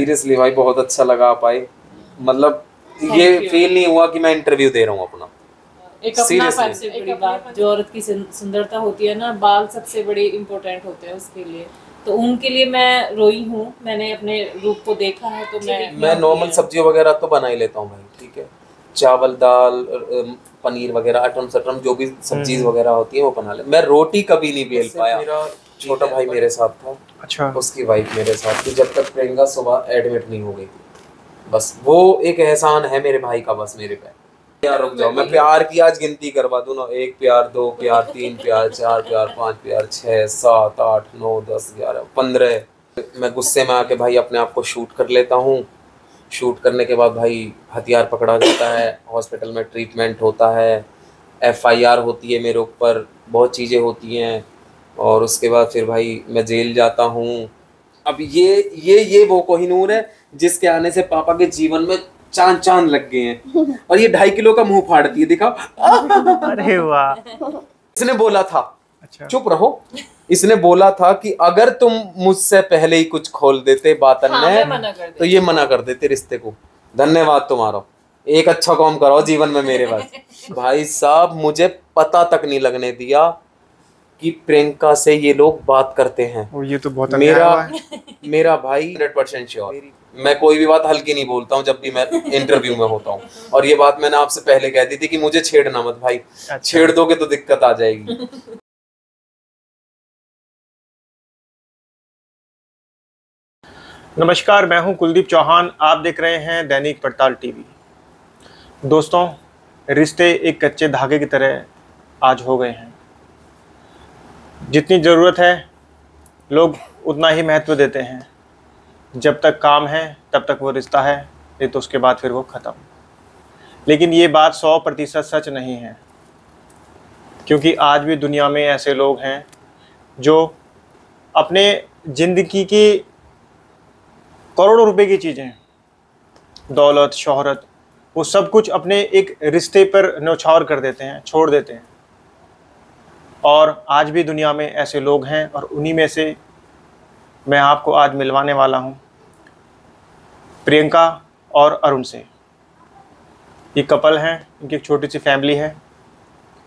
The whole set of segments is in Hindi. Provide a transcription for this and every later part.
सीरियसली भाई बहुत अच्छा लगा आप आए, मतलब ये फील नहीं हुआ कि मैं इंटरव्यू दे रहा हूँ अपना। एक अपना सबसे बड़ी बात जो औरत की सुंदरता होती है ना, बाल सबसे बड़े इम्पोर्टेंट होते हैं उसके लिए, तो उनके लिए मैं रोई हूँ। मैंने अपने रूप को देखा है तो मैं नॉर्मल सब्जी वगैरह तो बना ही लेता हूँ भाई, ठीक है, चावल दाल पनीर वगैरह अटम सटम जो भी सब्जीज वगैरह होती है वो बना ले। मैं रोटी कभी नहीं बेल पाया। मेरा छोटा भाई मेरे साथ था, अच्छा, उसकी वाइफ मेरे साथ थी जब तक प्रियंका सुबह एडमिट नहीं हो गई थी। बस वो एक एहसान है मेरे भाई का बस मेरे पे। यार रुक जाओ, मैं प्यार की आज गिनती करवा दूं ना, 1 प्यार 2 प्यार 3 प्यार 4 प्यार 5 प्यार 6 7 8 9 10 11 15। मैं गुस्से में आके भाई अपने आप को शूट कर लेता हूँ। शूट करने के बाद भाई हथियार पकड़ा जाता है, हॉस्पिटल में ट्रीटमेंट होता है, FIR होती है मेरे ऊपर, बहुत चीज़ें होती हैं, और उसके बाद फिर भाई मैं जेल जाता हूँ। अब ये वो कोहिनूर है जिसके आने से पापा के जीवन में चांद चांद लग गए हैं, और ये 2.5 किलो का मुंह फाड़ती है, दिखाओ। अरे वाह। इसने बोला था, अच्छा, चुप रहो, इसने बोला था कि अगर तुम मुझसे पहले ही कुछ खोल देते बातन में तो ये मना कर देते रिश्ते को। धन्यवाद तुम्हारा, एक अच्छा काम करो जीवन में मेरे पास। भाई साहब मुझे पता तक नहीं लगने दिया कि प्रियंका से ये लोग बात करते हैं। ये तो बहुत मेरा भाई 100% श्योर, मैं कोई भी बात हल्की नहीं बोलता हूँ जब भी मैं इंटरव्यू में होता हूँ, और ये बात मैंने आपसे पहले कह दी थी कि मुझे छेड़ना मत भाई। अच्छा। छेड़ दोगे तो दिक्कत आ जाएगी। नमस्कार, मैं हूं कुलदीप चौहान, आप देख रहे हैं दैनिक पड़ताल टीवी। दोस्तों, रिश्ते एक कच्चे धागे की तरह आज हो गए हैं। जितनी ज़रूरत है लोग उतना ही महत्व देते हैं। जब तक काम है तब तक वो रिश्ता है, नहीं तो उसके बाद फिर वो ख़त्म। लेकिन ये बात 100% सच नहीं है, क्योंकि आज भी दुनिया में ऐसे लोग हैं जो अपने ज़िंदगी की करोड़ों रुपए की चीज़ें, दौलत, शोहरत, वो सब कुछ अपने एक रिश्ते पर न्यौछावर कर देते हैं, छोड़ देते हैं। और आज भी दुनिया में ऐसे लोग हैं, और उन्हीं में से मैं आपको आज मिलवाने वाला हूं प्रियंका और अरुण से। ये कपल हैं, इनकी एक छोटी सी फैमिली है।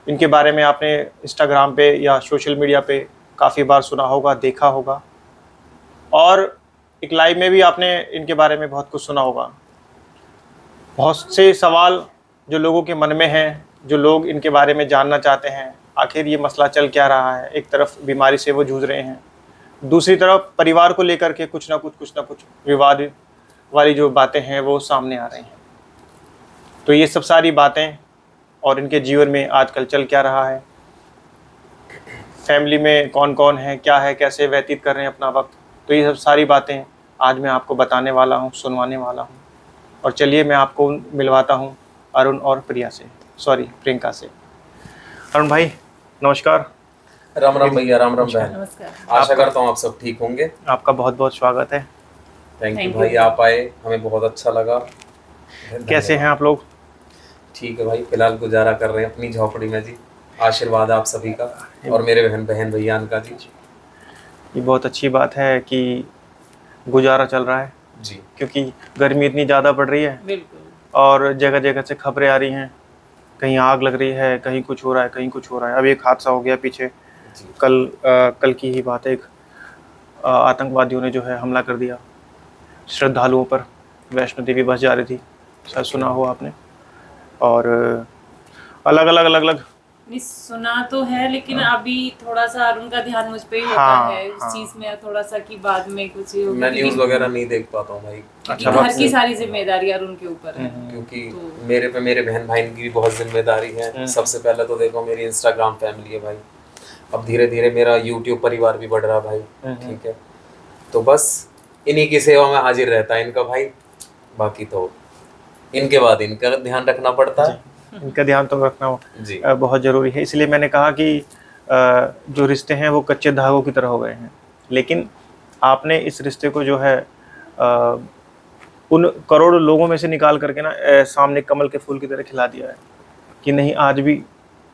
इनके बारे में आपने इंस्टाग्राम पे या सोशल मीडिया पे काफ़ी बार सुना होगा, देखा होगा, और एक लाइव में भी आपने इनके बारे में बहुत कुछ सुना होगा। बहुत से सवाल जो लोगों के मन में हैं, जो लोग इनके बारे में जानना चाहते हैं, आखिर ये मसला चल क्या रहा है। एक तरफ बीमारी से वो जूझ रहे हैं, दूसरी तरफ परिवार को लेकर के कुछ ना कुछ विवाद वाली जो बातें हैं वो सामने आ रही हैं। तो ये सब सारी बातें और इनके जीवन में आजकल चल क्या रहा है, फैमिली में कौन कौन है, क्या है, कैसे व्यतीत कर रहे हैं अपना वक्त, तो ये सब सारी बातें आज मैं आपको बताने वाला हूँ, सुनवाने वाला हूँ। और चलिए मैं आपको मिलवाता हूँ अरुण और प्रियंका से। अरुण भाई नमस्कार। राम राम भैया, राम राम बहन। आशा करता हूँ आप सब ठीक होंगे। आपका बहुत बहुत स्वागत है। थैंक यू भाई, आप आए, हमें बहुत अच्छा लगा। कैसे हैं आप लोग? ठीक है भाई, फिलहाल गुजारा कर रहे हैं अपनी झोपड़ी में जी। आशीर्वाद आप सभी का और मेरे बहन भैया का जी। ये बहुत अच्छी बात है कि गुजारा चल रहा है जी, क्योंकि गर्मी इतनी ज़्यादा पड़ रही है और जगह जगह से खबरें आ रही हैं, कहीं आग लग रही है, कहीं कुछ हो रहा है, कहीं कुछ हो रहा है। अब एक हादसा हो गया पीछे, कल की ही बात है, एक आतंकवादियों ने जो है हमला कर दिया श्रद्धालुओं पर। वैष्णो देवी बस जा रही थी, शायद सुना हो आपने। और अलग अलग सुना तो है, लेकिन अभी थोड़ा सा अरुण का ध्यान मुझ पे ही होता है इस चीज में थोड़ा सा कि बाद में कुछ मैं न्यूज़ वगैरह नहीं देख पाता हूँ भाई। अच्छा, घर की सारी जिम्मेदारी अरुण के ऊपर है, क्योंकि मेरे पे मेरे बहन भाई की भी बहुत जिम्मेदारी है। सबसे पहले तो देखो मेरी इंस्टाग्राम फैमिली है भाई, अब धीरे धीरे मेरा यूट्यूब परिवार भी बढ़ रहा भाई, ठीक है। तो बस इन्हीं की सेवा में हाजिर रहता है इनका भाई, बाकी तो इनके बाद इनका ध्यान रखना पड़ता है। इनका ध्यान तो रखना बहुत ज़रूरी है। इसलिए मैंने कहा कि जो रिश्ते हैं वो कच्चे धागों की तरह हो गए हैं, लेकिन आपने इस रिश्ते को जो है उन करोड़ों लोगों में से निकाल करके ना सामने कमल के फूल की तरह खिला दिया है कि नहीं, आज भी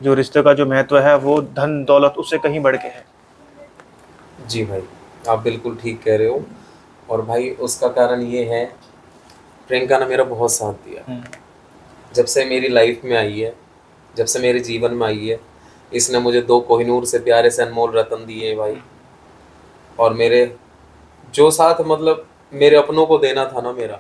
जो रिश्ते का जो महत्व है वो धन दौलत उससे कहीं बढ़ के है। जी भाई, आप बिल्कुल ठीक कह रहे हो। और भाई उसका कारण ये है, प्रियंका ने मेरा बहुत साथ दिया। जब से मेरी लाइफ में आई है, जब से मेरे जीवन में आई है, इसने मुझे 2 कोहिनूर से प्यारे से अनमोल रतन दिए भाई। और मेरे जो साथ मतलब मेरे अपनों को देना था ना मेरा,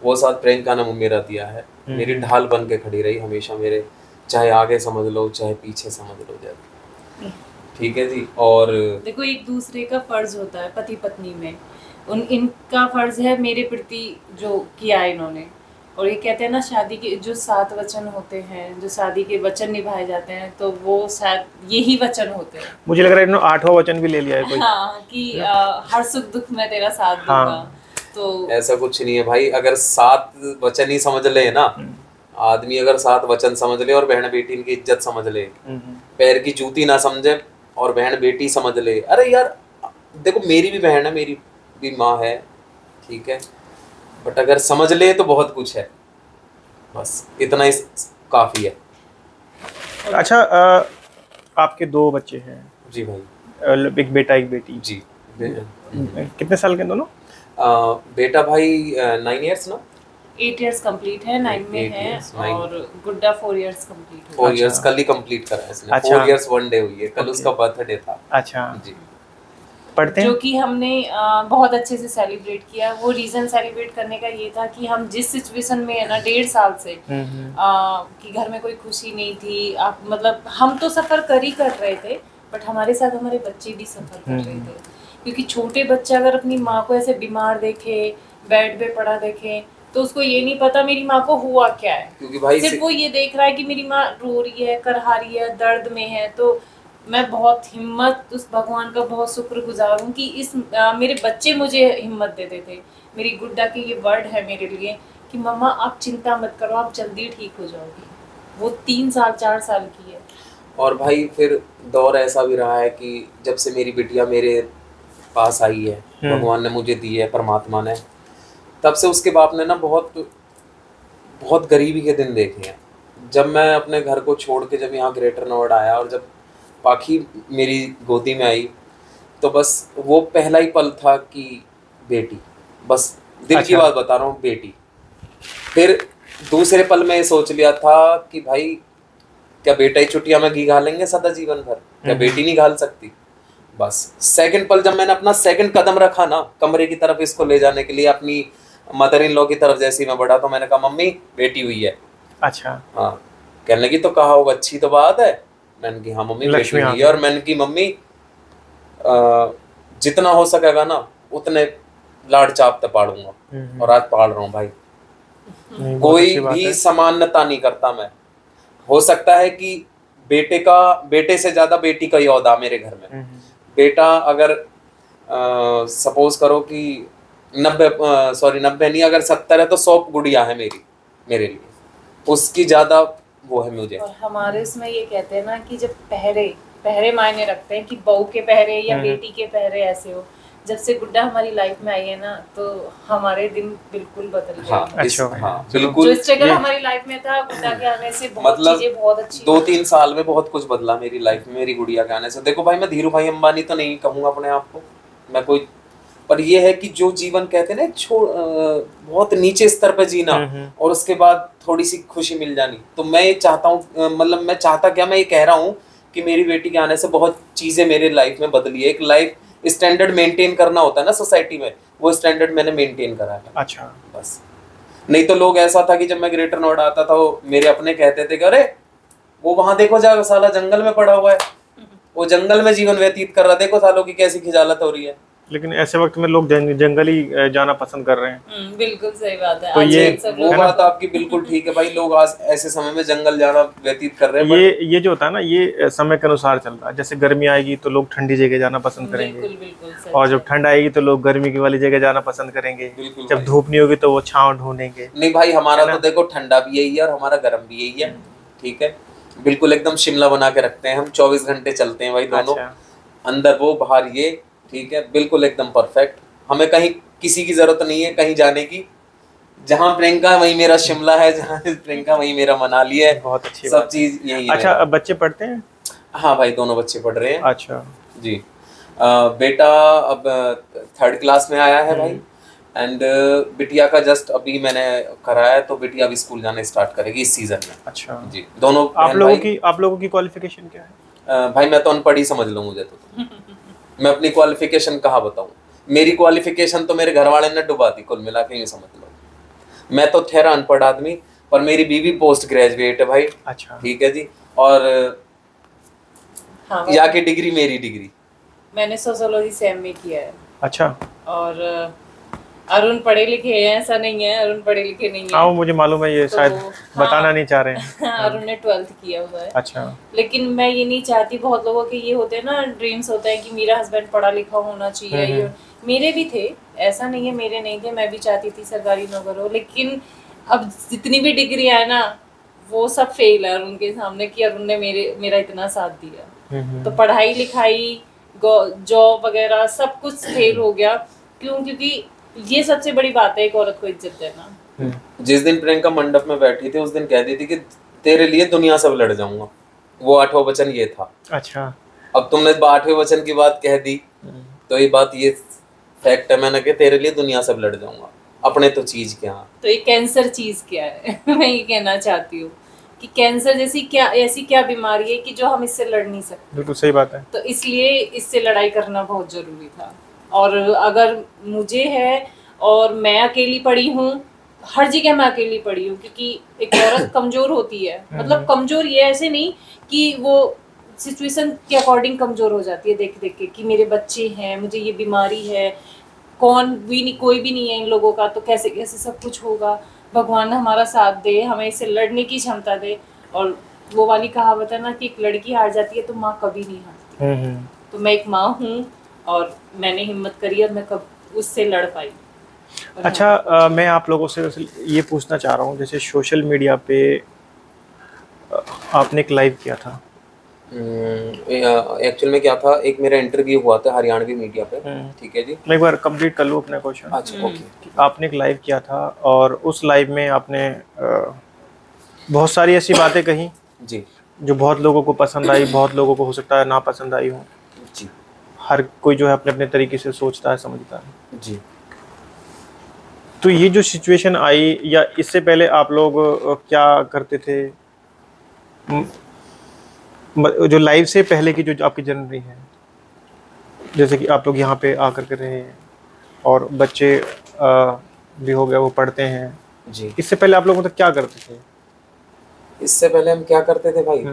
वो साथ प्रियंका ने मेरा दिया है। मेरी ढाल बन के खड़ी रही हमेशा मेरे, चाहे आगे समझ लो चाहे पीछे समझ लो जब। ठीक है जी। और देखो एक दूसरे का फर्ज होता है पति पत्नी में, इनका फर्ज है मेरे प्रति जो किया इन्होंने। और ये कहते हैं ना शादी के जो 7 वचन होते हैं, जो शादी के वचन निभाए जाते हैं, तो वो शायद यही वचन होते हैं। मुझे लग रहा है इन्होंने 8वां वचन भी ले लिया है कोई। हाँ कि हर सुख दुख में तेरा साथ दूंगा। तो ऐसा कुछ नहीं है भाई, अगर 7 वचन ही समझ ले ना आदमी, अगर 7 वचन समझ ले और बहन बेटी इनकी इज्जत समझ ले, पैर की जूती ना समझे और बहन बेटी समझ ले। अरे यार देखो मेरी भी बहन है, मेरी भी माँ है, ठीक है, बट अगर समझ ले तो बहुत कुछ है, बस इतना ही काफी है। अच्छा आपके 2 बच्चे हैं? जी भाई, एक बेटा एक बेटी। जी। कितने साल के दोनों? बेटा भाई 9 इयर्स ना, 8 इयर्स कंप्लीट है, 9 में है, और गुड्डा 4 इयर्स कंप्लीट हुआ। 4 इयर्स कल ही कंप्लीट करा है इसने। 4 इयर्स 1 डे हुई है, कल उसका बर्थडे था। अच्छा जी। पढ़ते हैं? जो कि हमने बहुत अच्छे से सेलिब्रेट किया। वो रीज़न सेलिब्रेट करने का ये था कि हम जिस सिचुएशन में है ना 1.5 साल से कि घर में कोई खुशी नहीं थी, मतलब हम तो सफ़र कर रहे थे, बट हमारे साथ हमारे बच्चे भी सफ़र कर रहे थे। क्योंकि छोटे बच्चे अगर अपनी माँ को ऐसे बीमार देखे, बेड पे पड़ा देखे, तो उसको ये नहीं पता मेरी माँ को हुआ क्या है, क्योंकि भाई सिर्फ वो ये देख रहा है कि मेरी माँ रो रही है, करहा रही है, दर्द में है। तो मैं बहुत हिम्मत, उस भगवान का बहुत शुक्रगुजार हूँ कि इस मेरे बच्चे मुझे हिम्मत देते थे। मेरी गुड्डा के ये वर्ड है मेरे लिए कि मम्मा आप चिंता मत करो, आप जल्दी ठीक हो जाओगी। वो 3 साल 4 साल की है। और भाई फिर दौर ऐसा भी रहा है कि जब से मेरी बिटिया मेरे पास आई है, भगवान ने मुझे दी है, परमात्मा ने, तब से उसके बाप ने ना बहुत बहुत गरीबी के दिन देखे हैं। जब मैं अपने घर को छोड़ के जब यहाँ ग्रेटर नोएडा आया और जब पाखी मेरी गोदी में आई, तो बस वो पहला ही पल था कि बेटी, बस दिल की बात बता रहा हूँ, बेटी। फिर दूसरे पल में ये सोच लिया था कि भाई क्या बेटा ही चुटिया में घी घालेंगे सदा जीवन भर, क्या बेटी नहीं घाल सकती। बस सेकंड पल जब मैंने अपना सेकंड कदम रखा ना कमरे की तरफ इसको ले जाने के लिए, अपनी मदर इन लॉ की तरफ जैसे मैं बढ़ा, तो मैंने कहा मम्मी बेटी हुई है। अच्छा। हाँ, कहने लगी तो कहा होगा अच्छी तो बात है। मैंने की हाँ मम्मी बेटी हुई है। और मैंने की मम्मी जितना हो सकेगा ना उतने लाड चापते पाड़ूंगा, और आज पाड़ रहा हूँ भाई। कोई भी समानता नहीं करता मैं। हो सकता है कि बेटे से ज्यादा बेटी का योद्धा मेरे घर में। बेटा अगर सपोज करो कि 90 नहीं, अगर 70 है तो 100 गुड़िया है मेरे लिए, उसकी ज्यादा वो है मुझे। और हमारे इसमें ये कहते हैं ना कि जब पहरे मायने रखते हैं कि बहू के पहरे या बेटी के पहरे ऐसे हो। जब से गुड्डा हमारी लाइफ में आई है ना, तो हमारे दिन बिल्कुल बदल गए। हाँ, बिल्कुल। जो स्ट्रगल हमारी लाइफ में था, गुड्डा के आने से बहुत चीजें बहुत अच्छी 2-3 साल में बहुत कुछ बदला मेरी लाइफ में, मेरी गुड़िया के आने से। देखो भाई, मैं धीरू भाई अंबानी तो नहीं कहूँगा अपने आप को, मैं कोई, पर ये है कि जो जीवन कहते हैं ना बहुत नीचे स्तर पर जीना और उसके बाद थोड़ी सी खुशी मिल जानी, तो मैं ये चाहता हूँ, मतलब मैं चाहता क्या, मैं ये कह रहा हूँ कि मेरी बेटी के आने से बहुत चीजें मेरे लाइफ में बदली है। एक लाइफ स्टैंडर्ड मेंटेन करना होता है ना सोसाइटी में, वो स्टैंडर्ड मैंने मेंटेन करा है। अच्छा। बस, नहीं तो लोग ऐसा था कि जब मैं ग्रेटर नोएडा आता था, वो मेरे अपने कहते थे कि अरे वो वहां देखो जाकर साला जंगल में पड़ा हुआ है, वो जंगल में जीवन व्यतीत कर रहा, देखो सालों की कैसी खिजालत हो रही है। लेकिन ऐसे वक्त में लोग जंगल ही जाना पसंद कर रहे हैं। बिल्कुल सही बात है। तो ये वो बात आपकी बिल्कुल ठीक है भाई, लोग आज ऐसे समय में जंगल जाना व्यतीत कर रहे हैं। ये जो होता है ना, ये समय के अनुसार चल रहा है। जैसे गर्मी आएगी तो लोग ठंडी जगह जाना पसंद करेंगे, और जब ठंड आएगी तो लोग गर्मी की वाली जगह जाना पसंद करेंगे। जब धूप नहीं होगी तो वो छांव ढूंढेंगे। नहीं भाई, हमारा तो देखो ठंडा भी यही है और हमारा गर्म भी यही है, ठीक है, बिल्कुल एकदम शिमला बना के रखते हैं हम। 24 घंटे चलते हैं भाई दोनों, अंदर वो बाहर ये, ठीक है, बिल्कुल एकदम परफेक्ट। हमें कहीं किसी की जरूरत नहीं है कहीं जाने की। जहाँ प्रियंका वहीं मेरा शिमला है, जहाँ प्रियंका वहीं मेरा मनाली है। बहुत अच्छी सब चीज यही है। अच्छा, अब बच्चे पढ़ते हैं? हाँ भाई, दोनों बच्चे पढ़ रहे हैं। अच्छा जी। बेटा अब 3rd क्लास में आया है भाई, एंड बिटिया का जस्ट अभी मैंने कराया, तो बिटिया अभी स्कूल जाने स्टार्ट करेगी इस सीजन में। अच्छा जी, दोनों आप लोगों की क्वालिफिकेशन क्या है? भाई मैं तो अनपढ़ ही समझ लो मुझे तो मैं अपनी क्वालिफिकेशन कहाँ बताऊं। मेरी क्वालिफिकेशन तो मेरे घर वाले ने डुबा दी, कुल मिला के यूँ समझ लो। मैं तो ठहरा अनपढ़ आदमी, पर मेरी बीवी पोस्ट ग्रेजुएट है भाई। अच्छा ठीक है जी। और हाँ, या की डिग्री मेरी डिग्री मैंने सोशियोलॉजी से एमए किया है। अच्छा। और अरुण पढ़े लिखे हैं, ऐसा नहीं है अरुण पढ़े लिखे नहीं है। हाँ मुझे मालूम है, ये तो, शायद बताना हाँ, नहीं चाह रहे हैं। अरुण ने 12th किया हुआ है। अच्छा। लेकिन मैं ये नहीं चाहती, बहुत लोगों के ये होते हैं ना ड्रीम्स होता है कि मेरा हस्बैंड पढ़ा लिखा होना चाहिए। ये मेरे भी थे, ऐसा नहीं है मेरे नहीं थे, मैं भी चाहती थी सरकारी नौकर हो, लेकिन अब जितनी भी डिग्री है ना वो सब फेल है अरुण के सामने, कि अरुण ने मेरा इतना साथ दिया। तो पढ़ाई लिखाई जॉब वगैरह सब कुछ फेल हो गया। क्यों? क्योंकि ये सबसे बड़ी बात है एक औरत को इज्जत देना। जिस दिन प्रियंका मंडप में बैठी थी उस दिन कह दी थी कि तेरे लिए दुनिया सब लड़ जाऊंगा। वो 8वां वचन ये था। अच्छा। अब तुमने 8वें वचन की बात कह दी, तो ये बात ये फैक्ट है, मैंने कहा तेरे लिए दुनिया सब लड़ जाऊंगा, अपने तो चीज क्या। तो ये कैंसर चीज क्या है मैं ये कहना चाहती हूँ कि कैंसर जैसी क्या ऐसी क्या बीमारी है कि जो हम इससे लड़ नहीं सकते। बिल्कुल सही बात है। तो इसलिए इससे लड़ाई करना बहुत जरूरी था। और अगर मुझे है और मैं अकेली पड़ी हूँ, हर जगह मैं अकेली पड़ी हूँ, क्योंकि एक औरत कमजोर होती है। मतलब कमजोर ये ऐसे नहीं कि वो सिचुएशन के अकॉर्डिंग कमजोर हो जाती है देख देख के कि मेरे बच्चे हैं, मुझे ये बीमारी है, कौन भी नहीं, कोई भी नहीं है इन लोगों का, तो कैसे कैसे सब कुछ होगा। भगवान हमारा साथ दे, हमें इससे लड़ने की क्षमता दे। और वो वाली कहावत है ना कि एक लड़की हार जाती है तो माँ कभी नहीं हारती। तो मैं एक माँ हूँ और मैंने हिम्मत करी और मैं कब उससे लड़ पाई। अच्छा मैं आप लोगों से ये पूछना चाह रहा हूँ, जैसे सोशल मीडिया पे आपने एक लाइव किया था। एक्चुअल में क्या था, एक मेरा इंटरव्यू हुआ था हरियाणवी मीडिया पे। ठीक है जी, मैं एक बार कंप्लीट कर लूँ अपना क्वेश्चन। अच्छा ओके। आपने एक लाइव किया था और उस लाइव में आपने बहुत सारी ऐसी बातें कही जी जो बहुत लोगों को पसंद आई, बहुत लोगों को हो सकता है ना पसंद आई हो जी। हर कोई जो है अपने अपने तरीके से सोचता है, समझता है जी। तो ये जो सिचुएशन आई, या इससे पहले आप लोग क्या करते थे? जो लाइव से पहले की जो आपकी जर्नी है, जैसे कि आप लोग यहाँ पे आकर के रहे हैं और बच्चे भी हो गए, वो पढ़ते हैं जी। इससे पहले आप लोग मतलब क्या करते थे? इससे पहले हम क्या करते थे भाई,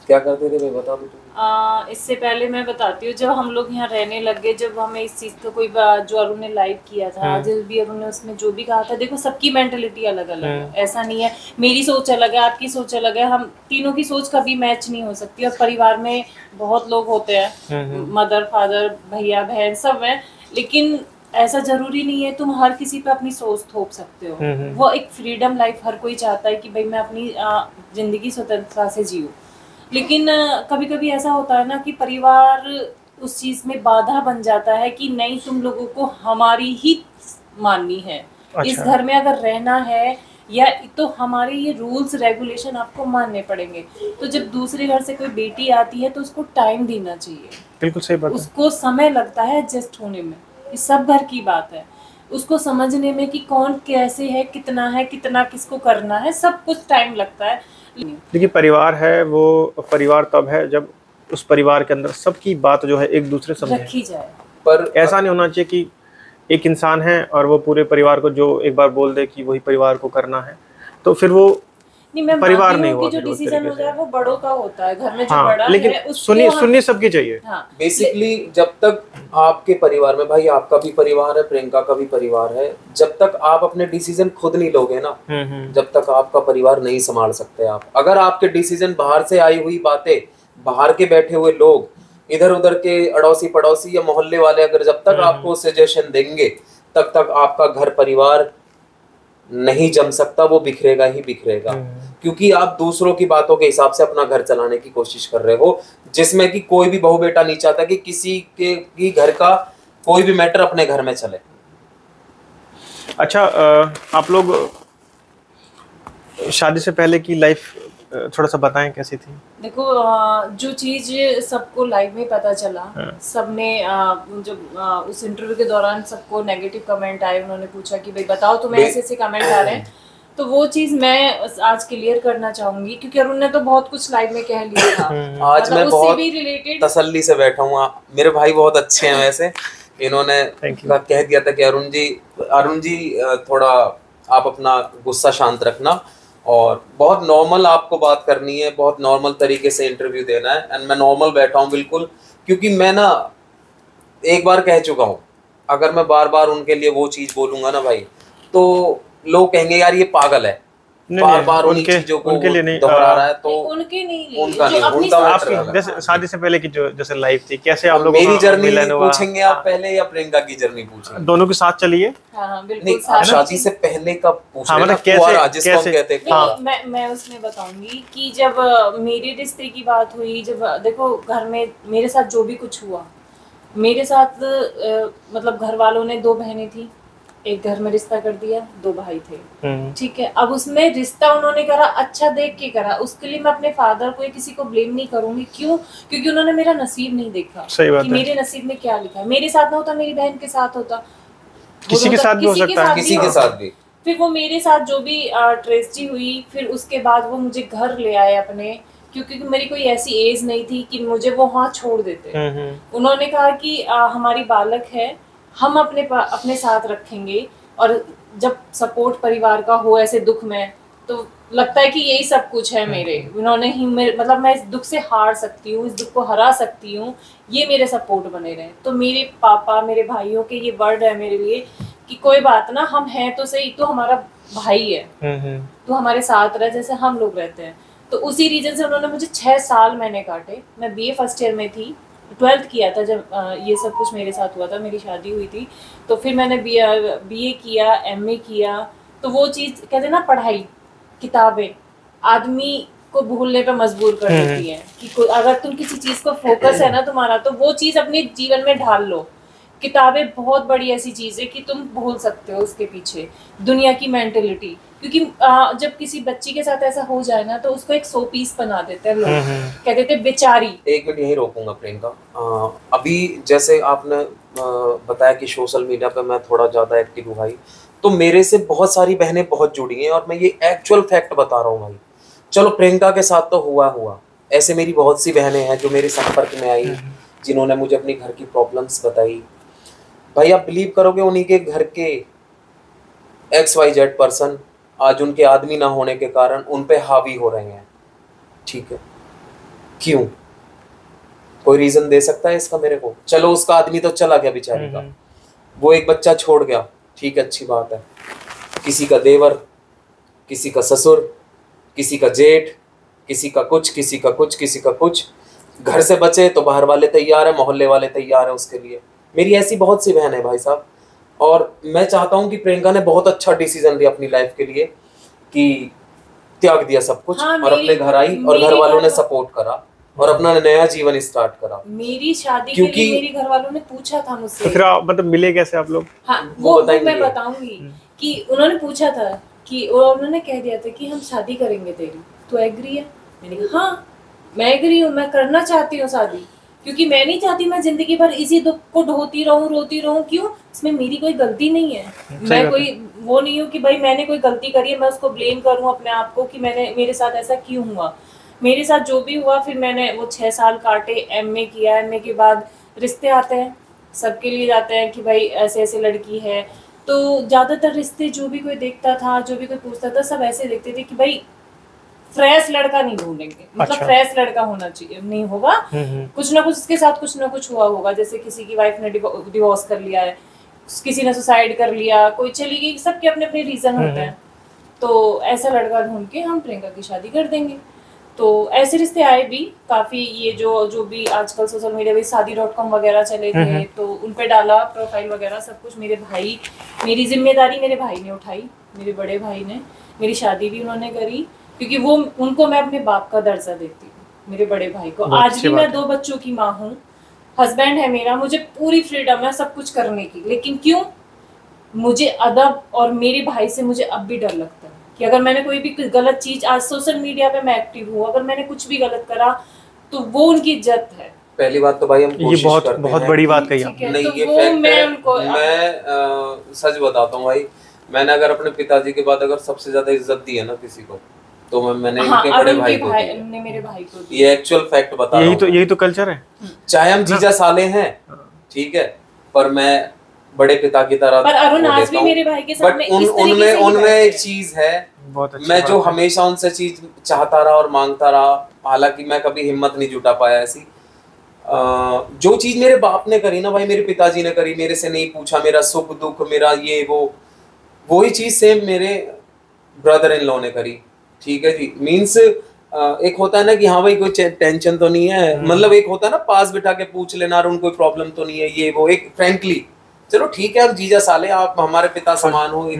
क्या करते थे भाई बता दो। इससे पहले मैं बताती हूँ, जब हम लोग यहाँ रहने लग गए, जब हमें इस चीज़ का कोई जो अरुण ने लाइव किया था, जब भी अरुण ने उसमें जो भी कहा था, देखो सबकी मेंटलिटी अलग अलग है। ऐसा नहीं है मेरी सोच अलग है, आपकी सोच अलग है, हम तीनों की सोच कभी मैच नहीं हो सकती। और परिवार में बहुत लोग होते हैं, मदर फादर भैया बहन सब हैं, लेकिन ऐसा जरूरी नहीं है तुम हर किसी पे अपनी सोच थोप सकते हो। वो एक फ्रीडम लाइफ हर कोई चाहता है कि भाई मैं अपनी जिंदगी स्वतंत्रता से जीऊँ। लेकिन कभी कभी ऐसा होता है ना कि परिवार उस चीज में बाधा बन जाता है कि नहीं, तुम लोगों को हमारी ही माननी है। अच्छा। इस घर में अगर रहना है या तो हमारे ये रूल्स रेगुलेशन आपको मानने पड़ेंगे। तो जब दूसरे घर से कोई बेटी आती है तो उसको टाइम देना चाहिए। बिल्कुल सही बात है। उसको समय लगता है एडजस्ट होने में, ये सब घर की बात है। उसको समझने में कि कौन कैसे है, कितना किसको करना है, सब कुछ टाइम लगता है। देखिए परिवार है वो परिवार तब है जब उस परिवार के अंदर सबकी बात जो है एक दूसरे समझे रखी जाए। पर ऐसा नहीं होना चाहिए कि एक इंसान है और वो पूरे परिवार को जो एक बार बोल दे कि वही परिवार को करना है, तो फिर वो नहीं, मैं परिवार नहीं हुआ। जो डिसीजन हो जाए वो बड़ों का होता है, घर में जो हाँ, बड़ा लेकिन है सुनिए सबकी चाहिए। हाँ, बेसिकली जब तक आपके परिवार में, भाई आपका भी परिवार है, प्रियंका का भी परिवार है, जब तक आप अपने डिसीजन खुद नहीं लोगे ना, जब तक आपका परिवार नहीं संभाल सकते आप। अगर आपके डिसीजन बाहर से आई हुई बातें, बाहर के बैठे हुए लोग, इधर उधर के अड़ोसी पड़ोसी या मोहल्ले वाले अगर जब तक आपको सजेशन देंगे, तब तक आपका घर परिवार नहीं जम सकता, वो बिखरेगा ही बिखरेगा। क्योंकि आप दूसरों की बातों के हिसाब से अपना घर चलाने की कोशिश कर रहे हो, जिसमें कि कोई भी बहू बेटा नहीं चाहता कि किसी के घर का कोई भी मैटर अपने घर में चले। अच्छा आप लोग शादी से पहले की लाइफ थोड़ा सा बताएं कैसी थी? देखो जो चीज सबको लाइव में पता चला, सबने जब उस इंटरव्यू के दौरान सबको नेगेटिव कमेंट आए, उन्होंने पूछा कि भाई बताओ तुम्हें ऐसे ऐसे कमेंट आ रहे हैं, तो वो चीज मैं आज क्लियर करना चाहूंगी, क्योंकि अरुण ने तो बहुत कुछ लाइव में कह लिया था। आज मैं बहुत तसल्ली से बैठा हूँ, मेरे भाई बहुत अच्छे हैं वैसे, इन्होंने कह दिया था कि अरुण जी थोड़ा आप अपना गुस्सा शांत रखना और बहुत नॉर्मल आपको बात करनी है, बहुत नॉर्मल तरीके से इंटरव्यू देना है। एंड मैं नॉर्मल बैठा हूँ बिल्कुल, क्योंकि मैं ना एक बार कह चुका हूँ, अगर मैं बार बार उनके लिए वो चीज बोलूंगा ना भाई, तो लोग कहेंगे यार ये पागल है, बार बार उन्हीं चीजों को उनके लिए नहीं दोहरा रहा है। तो उनके नहीं, उनका नहीं, उनका आपकी जैसे शादी से पहले की जो जैसे लाइफ थी, कैसे आप लोग मेरी जर्नी पूछेंगे आप पहले या प्रियंका की जर्नी पूछेंगे? दोनों के साथ चलिए। हाँ, नहीं, शादी से पहले का पूछ रहे हैं, कैसे? मैं उसमें बताऊंगी कि जब मेरे रिश्ते की बात हुई, जब देखो घर में मेरे साथ जो भी कुछ हुआ, मेरे साथ मतलब घर वालों ने 2 बहनें थी, एक घर में रिश्ता कर दिया, 2 भाई थे, ठीक है। अब उसमें रिश्ता उन्होंने करा, अच्छा देख के करा, उसके लिए मैं अपने फादर को या किसी को ब्लेम नहीं करूंगी। क्यों? क्योंकि उन्होंने मेरा नसीब नहीं देखा कि मेरे नसीब में क्या लिखा है। मेरे साथ ना होता, मेरी बहन के साथ होता, किसी के साथ भी हो सकता है, किसी के साथ भी। फिर वो मेरे साथ जो भी ट्रेजेडी हुई, फिर उसके बाद वो मुझे घर ले आए अपने, क्योंकि मेरी कोई ऐसी एज नहीं थी कि मुझे वो वहाँ छोड़ देते। उन्होंने कहा कि हमारी बालक है, हम अपने साथ रखेंगे, और जब सपोर्ट परिवार का हो ऐसे दुख में, तो लगता है कि यही सब कुछ है मेरे। उन्होंने ही मतलब मैं इस दुख से हार सकती हूँ, इस दुख को हरा सकती हूँ, ये मेरे सपोर्ट बने रहे। तो मेरे पापा, मेरे भाइयों के ये वर्ड है मेरे लिए कि कोई बात ना, हम हैं तो सही, तो हमारा भाई है, तो हमारे साथ रहे जैसे हम लोग रहते हैं। तो उसी रीजन से उन्होंने मुझे 6 साल मैंने काटे। मैं BA फर्स्ट ईयर में थी, 12th किया था जब ये सब कुछ मेरे साथ हुआ था, मेरी शादी हुई थी। तो फिर मैंने BA किया, MA किया। तो वो चीज़ कहते ना, पढ़ाई, किताबें आदमी को भूलने पे मजबूर कर देती है कि अगर तुम किसी चीज़ को फोकस है ना तुम्हारा, तो वो चीज़ अपने जीवन में ढाल लो। किताबें बहुत बड़ी ऐसी चीज़ है कि तुम भूल सकते हो उसके पीछे दुनिया की मेंटेलिटी, क्योंकि जब किसी बच्ची के साथ ऐसा हो जाए ना, तो उसको एक 100 पीस बना देते हैं लोग, कहते थे बेचारी। एक मिनट यही रोकूंगा प्रियंका। अभी जैसे आपने बताया कि सोशल मीडिया पे मैं थोड़ा ज़्यादा एक्टिव हूँ भाई, तो मेरे से बहुत सारी बहनें बहुत जुड़ी हैं, और मैं ये एक्चुअल फैक्ट बता रहा हूँ भाई। चलो प्रियंका के साथ तो हुआ, ऐसे मेरी बहुत सी बहनें हैं जो मेरे संपर्क में आई, जिन्होंने मुझे अपनी घर की प्रॉब्लम्स बताई। भाई आप बिलीव करोगे, उन्हीं के घर के XYZ पर्सन आज उनके आदमी ना होने के कारण उन पे हावी हो रहे हैं, ठीक है? क्यों? कोई रीजन दे सकता है इसका मेरे को? चलो उसका आदमी तो चला गया बेचारी का, वो एक बच्चा छोड़ गया, ठीक है, अच्छी बात है। किसी का देवर, किसी का ससुर, किसी का जेठ, किसी का कुछ, किसी का कुछ, किसी का कुछ। घर से बचे तो बाहर वाले तैयार है, मोहल्ले वाले तैयार है उसके लिए। मेरी ऐसी बहुत सी बहन है भाई साहब, और मैं चाहता हूँ कि प्रियंका ने बहुत अच्छा डिसीजन लिया अपनी लाइफ के लिए, कि त्याग दिया सब कुछ, हाँ, और अपने घर आई, और घर वालों ने सपोर्ट करा और अपना नया जीवन स्टार्ट करा। मेरी शादी के लिए मेरे घर वालों ने पूछा था मुझसे, तो फिर मतलब मिले कैसे आप लोग? हाँ, वो मैं बताऊंगी कि उन्होंने पूछा था कि उन्होंने कह दिया था कि हम शादी करेंगे तेरी, तो एग्री है? मैंने कहा हाँ मैं एग्री हूँ, मैं करना चाहती हूँ शादी, क्योंकि मैं नहीं चाहती मैं जिंदगी भर इसी दुख को ढोती रहूं, रोती रहूं। क्यों? इसमें मेरी कोई गलती नहीं है, मैं कोई वो नहीं हूँ कि भाई मैंने कोई गलती करी है मैं उसको ब्लेम करूँ अपने आप को कि मेरे साथ ऐसा क्यों हुआ। मेरे साथ जो भी हुआ, फिर मैंने वो 6 साल काटे, MA किया। MA के बाद रिश्ते आते हैं, सबके लिए जाते हैं कि भाई ऐसे ऐसे लड़की है, तो ज़्यादातर रिश्ते जो भी कोई देखता था, जो भी कोई पूछता था, सब ऐसे देखते थे कि भाई फ्रेश लड़का नहीं ढूंढेंगे, मतलब फ्रेश लड़का होना चाहिए, नहीं होगा कुछ ना कुछ उसके साथ कुछ ना कुछ हुआ होगा। जैसे किसी की वाइफ ने डिवोर्स कर लिया है, किसी ने सुसाइड कर लिया, कोई चली गई, सबके अपने अपने रीजन होते हैं। तो ऐसा लड़का ढूंढ के हम प्रियंका की शादी कर देंगे। तो ऐसे रिश्ते आए भी काफ़ी, ये जो भी आजकल सोशल मीडिया पे शादी.com वगैरह चले थे, तो उन पे डाला प्रोफाइल वगैरह सब कुछ। मेरे भाई, मेरी जिम्मेदारी मेरे भाई ने उठाई, मेरे बड़े भाई ने, मेरी शादी भी उन्होंने करी, क्योंकि वो उनको मैं अपने बाप का दर्जा देती हूँ, मेरे बड़े भाई को। आज भी मैं 2 बच्चों की माँ हूँ, हस्बैंड है मेरा, मुझे पूरी फ्रीडम है सब कुछ करने की, लेकिन क्यों? मुझे अदब और मेरे भाई से मुझे अब भी डर लगता है। कि अगर मैंने कोई भी गलत चीज, आज सोशल मीडिया पे मैं एक्टिव हूँ, अगर मैंने कुछ भी गलत करा तो वो उनकी इज्जत है। पहली बात तो भाई हम कोशिश बहुत करते बहुत हैं बड़ी कि- बात कही ठीक आपने। है, नहीं तो ये वो फैक्ट मैं है। उनको मैं सच बताता हूँ भाई, मैंने अगर अपने पिताजी के बाद अगर सबसे ज्यादा इज्जत दी है ना किसी को, तो मैंने हाँ, इनके बड़े अरुण भाई के को भाई दी है। ने मेरे भाई को दी। ये एक्चुअल फैक्ट बता रहा हूँ। यही तो कल्चर है। चाहे हम जीजा साले हैं, ठीक है, पर मैं बड़े पिता की तरह पर अरुण वो आज लेता भी हूँ। मेरे भाई के साथ बट में इस तरीके से ही उनमें बैठते एक हैं। चीज है, बहुत अच्छी मैं जो बात है। हमेशा उनसे चीज चाहता रहा और मांगता रहा, हालांकि मैं कभी हिम्मत नहीं जुटा पाया ऐसी, जो चीज मेरे बाप ने करी ना भाई, मेरे पिताजी ने करी, मेरे से नहीं पूछा, मेरा सुख दुख, मेरा ये वो, वही चीज सेम मेरे ब्रदर इन लॉ ने करी। ठीक है जी, मीन्स एक होता है ना कि हाँ भाई कोई टेंशन तो नहीं है, मतलब एक होता है ना पास बिठा के पूछ लेना और कोई प्रॉब्लम तो नहीं है, ये वो, एक फ्रेंकली, चलो ठीक है आप जीजा साले, आप हमारे पिता समान हो,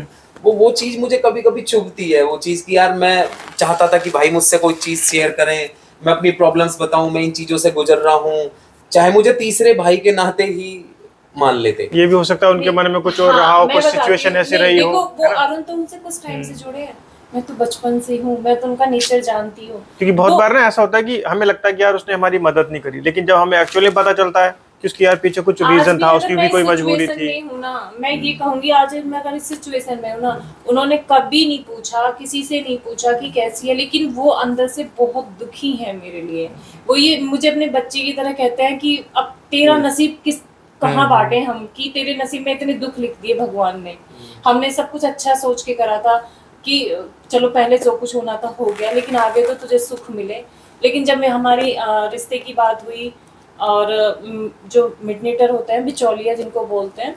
वो चीज मुझे कभी कभी चुभती है, वो चीज की यार मैं चाहता था कि भाई मुझसे कोई चीज शेयर करें, मैं अपनी प्रॉब्लम्स बताऊं, मैं इन चीजों से गुजर रहा हूँ, चाहे मुझे तीसरे भाई के नाते ही मान लेते। ये भी हो सकता है उनके मन में कुछ और रहा हो, मैं कुछ बताती सिचुएशन हूँ। ऐसी नहीं, रही हो। देखो वो अरुण तो उनसे कुछ टाइम से जुड़े हैं, मैं तो बचपन से हूँ, मैं तो उनका नेचर जानती हूँ। क्योंकि बहुत तो- बार ना ऐसा होता है कि हमें लगता है कि यार उसने हमारी मदद नहीं करी, लेकिन जब हमें एक्चुअली पता चलता है कि उसकी यार पीछे कुछ रीजन था, उसकी भी कोई मजबूरी थी। मैं ये कहूंगी आज मैं अगर इस सिचुएशन में हूँ ना, उन्होंने कभी नहीं पूछा, किसी से नहीं पूछा कि कैसी है, लेकिन वो अंदर से बहुत दुखी है मेरे लिए। वो ये मुझे अपने बच्चे की तरह कहते हैं कि अब तेरा नसीब किस कहाँ बांटे हम, कि तेरे नसीब में इतने दुख लिख दिए भगवान ने। हमने सब कुछ अच्छा सोच के करा था कि चलो पहले जो कुछ होना था हो गया, लेकिन आगे तो तुझे सुख मिले। लेकिन जब हमारी रिश्ते की बात हुई, और जो मिडनेटर होते हैं, बिचौलिया जिनको बोलते हैं,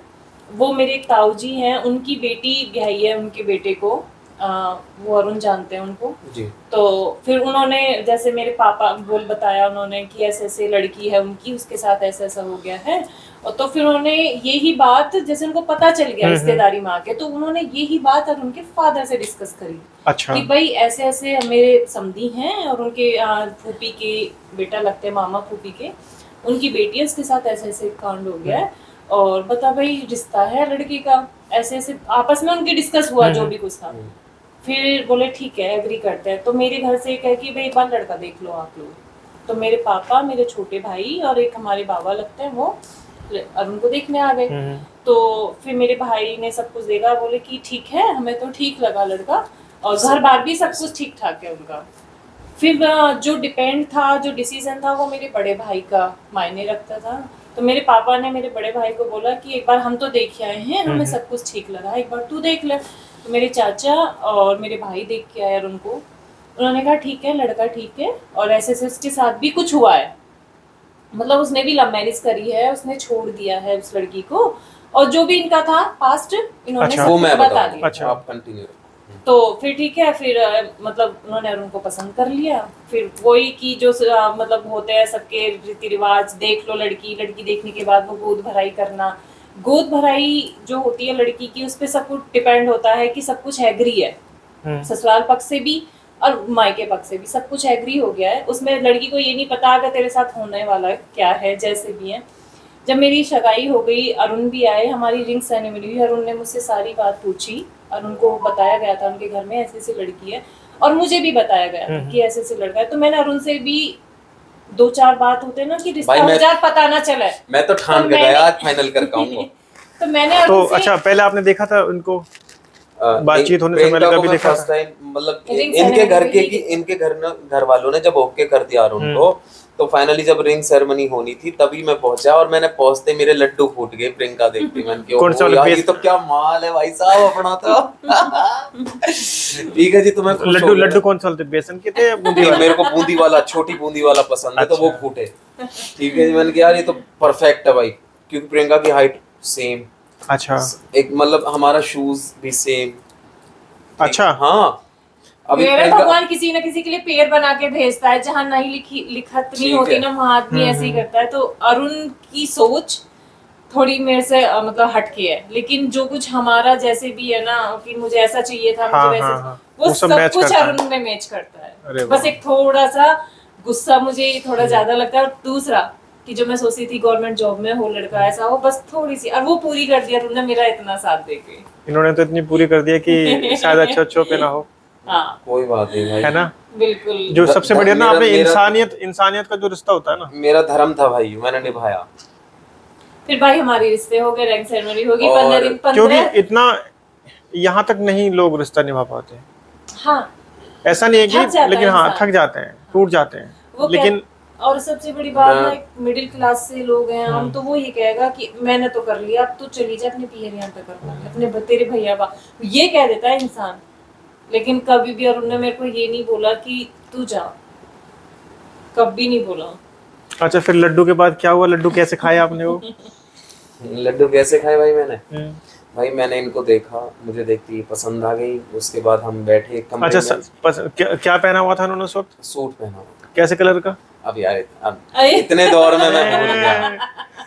वो मेरे एक ताऊ जी हैं, उनकी बेटी ब्याही है उनके बेटे को, वो अरुण जानते हैं उनको जी। तो फिर उन्होंने जैसे मेरे पापा बताया उन्होंने कि ऐसे ऐसे लड़की है उनकी, उसके साथ ऐसा ऐसा हो गया है। और तो फिर उन्होंने यही बात, जैसे उनको पता चल गया रिश्तेदारी में आके, तो उन्होंने यही बात और उनके फादर से डिस्कस करी। अच्छा। कि भाई ऐसे ऐसे मेरे समधी हैं और उनके फूफी के बेटा लगते हैं, मामा फूफी के, उनकी बेटी है, उसके साथ ऐसे ऐसे कांड हो गया है, और बता भाई रिश्ता है लड़की का, ऐसे ऐसे आपस में उनके डिस्कस हुआ जो भी कुछ था। फिर बोले ठीक है एग्री करते हैं। तो मेरे घर से कहे कि भाई एक बार लड़का देख लो आप लोग। तो मेरे पापा, मेरे छोटे भाई और एक हमारे बाबा लगते हैं, वो अरुण को देखने आ गए। तो फिर मेरे भाई ने सब कुछ देखा, बोले कि ठीक है, हमें तो ठीक लगा लड़का, और घर बार भी सब कुछ ठीक ठाक है उनका। फिर जो डिपेंड था, जो डिसीजन था, वो मेरे बड़े भाई का मायने रखता था। तो मेरे पापा ने मेरे बड़े भाई को बोला कि एक बार हम तो देख आए हैं, हमें सब कुछ ठीक लगा, एक बार तू देख ले। तो मेरे चाचा और मेरे भाई देख के आए उनको, उन्होंने कहा ठीक है लड़का ठीक है, और ऐसे ऐसे उसके साथ भी कुछ हुआ है, मतलब उसने भी लव मैरिज करी है, उसने छोड़ दिया है उस लड़की को, और जो भी इनका था पास्ट इन्होंने अच्छा, सब वो मैं बता दिया। अच्छा। आप कंटिन्यू। तो फिर ठीक है, फिर मतलब उन्होंने अरुण को पसंद कर लिया। फिर वही कि जो मतलब होते हैं सबके रीति रिवाज, देख लो लड़की, लड़की देखने के बाद वो गोद भराई करना। गोद भराई जो होती है लड़की की, उस पर सब कुछ डिपेंड होता है कि सब कुछ एग्री है, ससुराल पक्ष से भी और मायके पक्ष से भी सब कुछ एग्री हो गया है। उसमें लड़की को ये नहीं पता अगर तेरे साथ होने वाला क्या है, जैसे भी है। जब मेरी सगाई हो गई, अरुण भी आए, हमारी रिंग सेरेमनी हुई, अरुण ने मुझसे सारी बात पूछी, और उनको बताया गया था उनके घर में ऐसी ऐसी लड़की है, और मुझे भी बताया गया था कि ऐसे ऐसे लड़का है। तो मैंने अरुण से भी 2-4 बात होते ना कि रिश्ता हो जाए, पता ना चले, मैं तो ठान के गया आज फाइनल कर कहूंगा। तो मैंने तो अच्छा, पहले आपने देखा था उनको बातचीत होने से पहले कभी देखा था? मतलब इनके घर के कि इनके घर वालों ने जब ओके कर दिया अरुण को, तो फाइनली जब रिंग सेरेमनी होनी थी तभी मैं पहुंचा, और मैंने पहुंचते मेरे लड्डू फूट गए प्रियंका देखते। मैंने ये तो क्या माल है भाई साहब अपना तो। ठीक है जी, तुम्हें लड्डू कौन सा बेसन के थे? मेरे को बूंदी वाला, छोटी बूंदी वाला पसंद है, तो वो फूटे। ठीक है जी, मैंने कहा यार ये तो परफेक्ट है भाई, क्योंकि प्रियंका की हाइट सेम, अच्छा, एक मतलब हमारा शूज भी सेम। अच्छा, हाँ। अभी भगवान किसी न किसी के लिए पेड़ बना के भेजता है, जहाँ नहीं लिखत नहीं होती ना, वहाँ आदमी ऐसे ही करता है। तो अरुण की सोच थोड़ी मेरे से मतलब हटके है, लेकिन जो कुछ हमारा जैसे भी है ना कि मुझे ऐसा चाहिए था, मुझे वैसे वो सब कुछ अरुण में मैच करता है। बस एक थोड़ा सा गुस्सा मुझे थोड़ा ज्यादा लगता है। दूसरा कि जो मैं सोची थी गवर्नमेंट जॉब में हो लड़का ऐसा हो, बस थोड़ी सी, और वो पूरी कर दिया अरुण ने मेरा इतना साथ देके। इन्होंने तो इतनी पूरी कर दिया कि शायद अच्छे पे ना हो। हाँ कोई बात नहीं भाई, है ना। बिल्कुल। जो सबसे बढ़िया ना, आपने मेरा इंसानियत का जो रिश्ता होता है ना, मेरा धर्म था भाई, मैंने निभाया। फिर भाई हमारे रिश्ते हो गए, रंग सेरेमनी होगी, और 15 दिन, क्योंकि इतना यहाँ तक नहीं लोग रिश्ता निभा पाते। हाँ ऐसा नहीं है थक जाता कि, लेकिन है हाँ इंसान। थक जाते हैं, टूट जाते हैं, वो लेकिन और सबसे बड़ी बात ना, एक मिडिल क्लास से लोग हैं हम, तो वो ये कहेगा कि मैंने तो कर लिया, अब तू चली जा अपने पियर यहाँ पे कर, अपने तेरे भैया बा, ये कह देता है इंसान। लेकिन कभी भी अरुण ने मेरे को ये नहीं बोला कि तू जा, कभी नहीं बोला। अच्छा, फिर लड्डू के बाद क्या हुआ? लड्डू कैसे खाया आपने वो? लड्डू कैसे खाए भाई मैंने? भाई मैंने इनको देखा, मुझे देखती ही पसंद आ गई। उसके बाद हम बैठे एक कमरे में। क्या पहना हुआ था उन्होंने उस वक्त? सूट पहना हुआ। कैसे कलर का? अब यार अब इतने दौर में मैं भूल गया,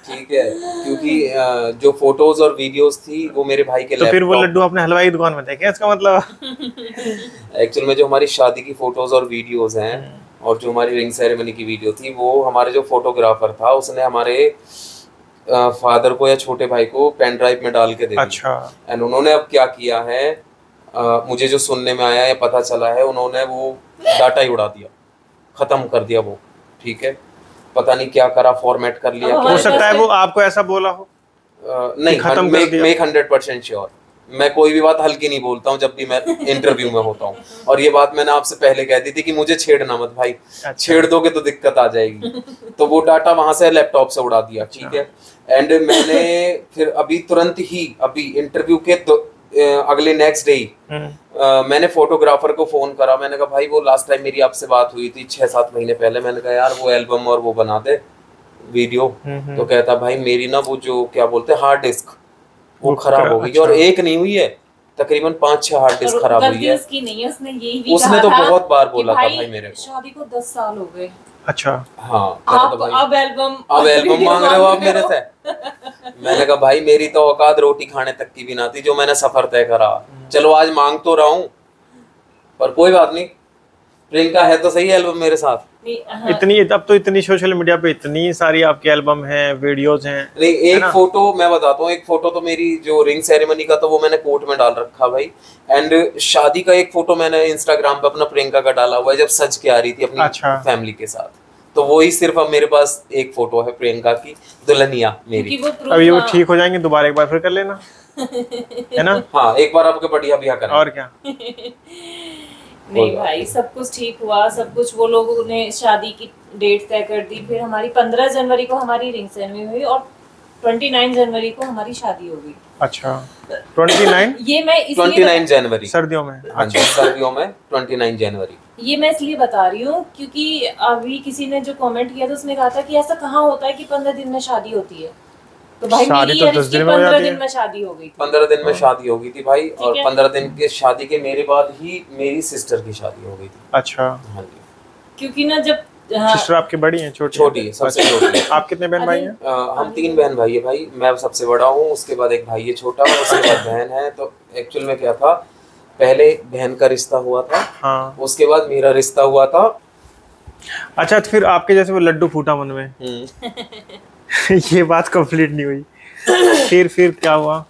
ठीक है, क्योंकि जो फोटोज और वीडियोस थी वो मेरे भाई के तो फिर वो लड्डू आपने हलवाई की दुकान में देखे, इसका मतलब? एक्चुअल में जो हमारी शादी की फोटोज और वीडियोस हैं और जो हमारी रिंग सेरेमनी की वीडियो थी, वो हमारे जो फोटोग्राफर था उसने हमारे फादर को या छोटे भाई को पेन ड्राइव में डाल के दे दी। अच्छा। एंड उन्होंने अब क्या किया है, मुझे जो सुनने में आया या पता चला है, उन्होंने वो डाटा ही उड़ा दिया, खत्म कर दिया वो, ठीक है, पता नहीं क्या करा, फॉर्मेट कर लिया। हो सकता है वो आपको ऐसा बोला हो। नहीं, मैं 100% श्योर, मैं कोई भी बात हल्की नहीं बोलता हूँ जब भी मैं इंटरव्यू में होता हूँ। और ये बात मैंने आपसे पहले कह दी थी कि मुझे छेड़ना मत भाई। अच्छा। छेड़ दोगे तो दिक्कत आ जाएगी। तो वो डाटा वहां से लैपटॉप से उड़ा दिया, ठीक है। एंड मैंने फिर अभी तुरंत ही अभी इंटरव्यू के अगले नेक्स्ट डे मैंने फोटोग्राफर को फोन करा। मैंने कहा भाई वो लास्ट टाइम मेरी आपसे बात हुई थी 6-7 महीने पहले, मैंने कहा यार वो एल्बम और वो बना दे वीडियो। तो कहता भाई मेरी ना वो जो क्या बोलते हैं हार्ड डिस्क वो खराब हो गई। और एक नहीं हुई है, तकरीबन 5-6 हार्ड डिस्क खराब हुई है। उसकी नहीं है, उसने यही भी उसने कहा तो था बहुत बार बोला था भाई मेरे को। शादी को 10 साल हो गए। अच्छा। हाँ, आप अब एल्बम मांग रहे हो आप मेरे से? मैंने कहा भाई मेरी तो औकात रोटी खाने तक की भी ना थी जो मैंने सफर तय करा। चलो आज मांग तो रहा हूँ, पर कोई बात नहीं, प्रियंका है तो सही एल्बम मेरे साथ। हाँ। इतनी अब तो इतनी सोशल मीडिया पे इतनी सारी आपके एल्बम हैं, वीडियोस हैं। नहीं, एक फोटो मैं बताता हूँ, एक फोटो तो मेरी जो रिंग सेरेमनी का तो वो मैंने कोर्ट में डाल रखा भाई। एंड शादी का एक फोटो मैंने इंस्टाग्राम पे अपना प्रियंका का डाला हुआ है, जब सज के आ रही थी अपनी फैमिली के साथ। तो वही सिर्फ अब मेरे पास एक फोटो है प्रियंका की, दुल्हनिया मेरी। अभी वो ठीक हो जाएंगे, दोबारा एक बार फिर कर लेना, है ना? हाँ, एक बार आपके बढ़िया ब्याह करें। और क्या। नहीं भाई, सब कुछ ठीक हुआ, सब कुछ। वो लोगों ने शादी की डेट तय कर दी, फिर हमारी 15 जनवरी को हमारी रिंग सेरेमनी हुई और 29 जनवरी को हमारी शादी हो गई। अच्छा, 29 ये मैं 29 जनवरी सर्दियों में। हाँ जी, सर्दियों में 29 जनवरी। ये मैं इसलिए बता रही हूँ क्योंकि अभी किसी ने जो कमेंट किया था उसने कहा था कि ऐसा कहाँ होता है कि 15 दिन में शादी होती है। तो भाई मेरी 10 दिन में 15 दिन में शादी हो गई थी। 15 दिन में शादी हो गई थी भाई। और 15 दिन के शादी के मेरे बाद ही मेरी सिस्टर की शादी हो गई थी। अच्छा। हाँ जी, क्योंकि ना जब सिस्टर आपकी बड़ी है छोटी है, सबसे छोटी। आप कितने बहन भाई हैं? हम 3 बहन भाई है भाई। मैं सबसे बड़ा हूँ, उसके बाद एक भाई है छोटा, उसके बाद बहन है। तो एक्चुअल में क्या था, पहले बहन का रिश्ता हुआ था, हाँ। उसके बाद मेरा रिश्ता हुआ था। अच्छा, तो फिर आपके जैसे वो लड्डू फूटा मन में ये बात कंप्लीट नहीं हुई। फिर क्या हुआ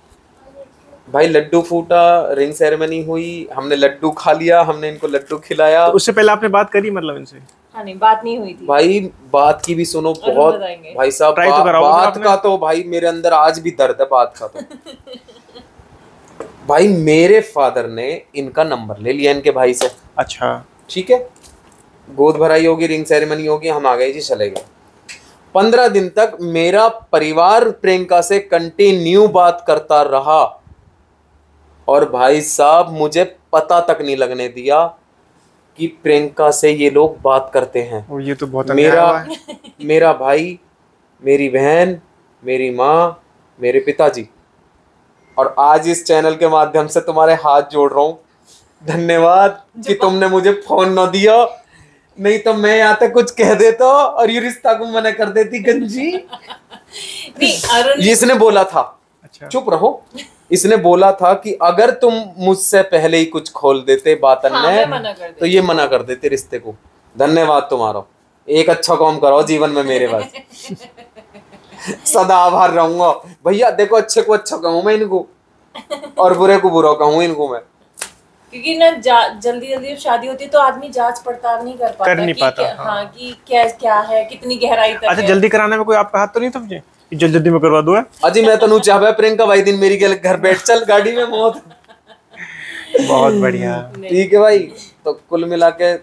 भाई? लड्डू फूटा, रिंग सेरेमनी हुई, हमने लड्डू खा लिया, हमने इनको लड्डू खिलाया। तो उससे पहले आपने बात करी मतलब इनसे? हाँ, नहीं बात नहीं हुई थी भाई। बात की भी सुनो, बहुत भाई साहब बात का तो भाई मेरे अंदर आज भी दर्द है बात का। तो भाई मेरे फादर ने इनका नंबर ले लिया इनके भाई से। अच्छा, ठीक है, गोद भराई होगी, रिंग सेरेमनी होगी, हम आ गए जी, चले गए। 15 दिन तक मेरा परिवार प्रियंका से कंटिन्यू बात करता रहा और भाई साहब मुझे पता तक नहीं लगने दिया कि प्रियंका से ये लोग बात करते हैं। ये तो बहुत मेरा भाई, मेरी बहन, मेरी माँ, मेरे पिताजी, और आज इस चैनल के माध्यम से तुम्हारे हाथ जोड़ रहा हूँ, धन्यवाद कि तुमने मुझे फोन न दिया, नहीं तो मैं यहाँ तक कुछ कह देता और ये रिश्ता को मना कर देती गंजी। इसने बोला था, अच्छा चुप रहो, इसने बोला था कि अगर तुम मुझसे पहले ही कुछ खोल देते बात ने, तो ये मना कर देते रिश्ते को। धन्यवाद तुम्हारा, एक अच्छा काम करो जीवन में मेरे पास। सदा आभार रहूंगा भैया। देखो अच्छे को अच्छा कहूँ मैं इनको और बुरे को बुरा कहूँ इनको मैं। क्योंकि ना जल्दी जल्दी शादी होती है तो आदमी जांच पड़ताल नहीं कर पाता हाँ कि क्या है, कितनी गहराई तक अच्छा, जल्दी कराने में कोई आपका हाथ तो नहीं था मुझे जल्दी जल्दी में करवा दूं? अजी मैं तो नहीं चाहता प्रियंका भाई दिन मेरी के घर बैठ चल गाड़ी में मौत। बहुत बढ़िया, ठीक है भाई। तो कुल मिला के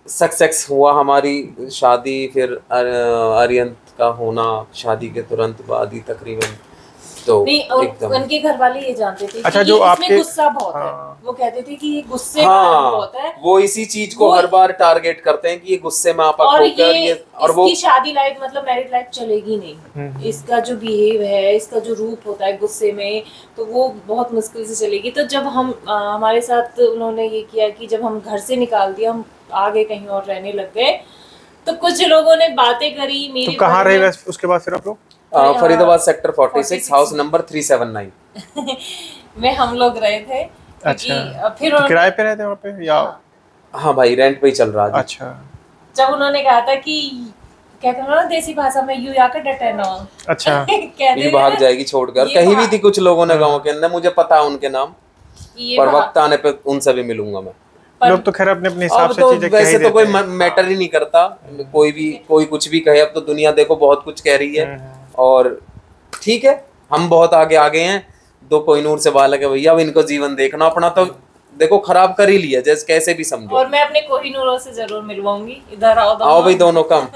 सक्सेस हुआ हमारी शादी। फिर आर्यन का होना शादी के तुरंत बाद ही तकरीबन। तो नहीं, उनके घर वाले ये जानते थे अच्छा, कि जो इसमें आपके गुस्सा बहुत है। वो कहते थे कि ये गुस्से में हाँ, बहुत है। वो इसी चीज को हर बार टारगेट करते हैं कि ये गुस्से में आपा और होकर ये और वो इसकी शादी लाइफ मतलब मैरिड लाइफ चलेगी नहीं। इसका जो बिहेव है, इसका जो रूप होता है गुस्से में, तो वो बहुत मुश्किल से चलेगी। तो जब हम हमारे साथ उन्होंने ये किया कि जब हम घर से निकाल दिया, हम आगे कहीं और रहने लग गए, तो कुछ लोगों ने बातें करी मेरे। तो कहाँ रहे उसके बाद फिर आप लोग? फरीदाबाद सेक्टर 46 हाउस नंबर 379 में हम लोग रहे थे। अच्छा, फिर तो किराए पे रहते वहाँ पे या? हाँ भाई, रेंट पे ही चल रहा है। अच्छा, जब उन्होंने कहा था कि क्या कहना ना देसी भाषा में यू या कर डटे ना। अच्छा ये भाग जाएगी छोड़कर। कहीं भी थी कुछ लोगों ने गाँव के अंदर, मुझे पता है उनके नाम, पर वक्त आने पे उनसे भी मिलूंगा मैं। लोग तो खैर अपने अपने हिसाब से तो चीजें वैसे तो कोई मैटर ही नहीं करता, कोई कुछ भी कहे। अब तो दुनिया देखो बहुत कुछ कह रही है और ठीक है, हम बहुत आगे आ गए हैं। 2 कोहिनूर से बालक है भैया, अब इनको जीवन देखना अपना तो देखो खराब कर ही लिया, जैसे कैसे भी समझो। और मैं अपने कोहिनूरों से जरूर मिलवाऊंगी, इधर आओ भाई दोनों कम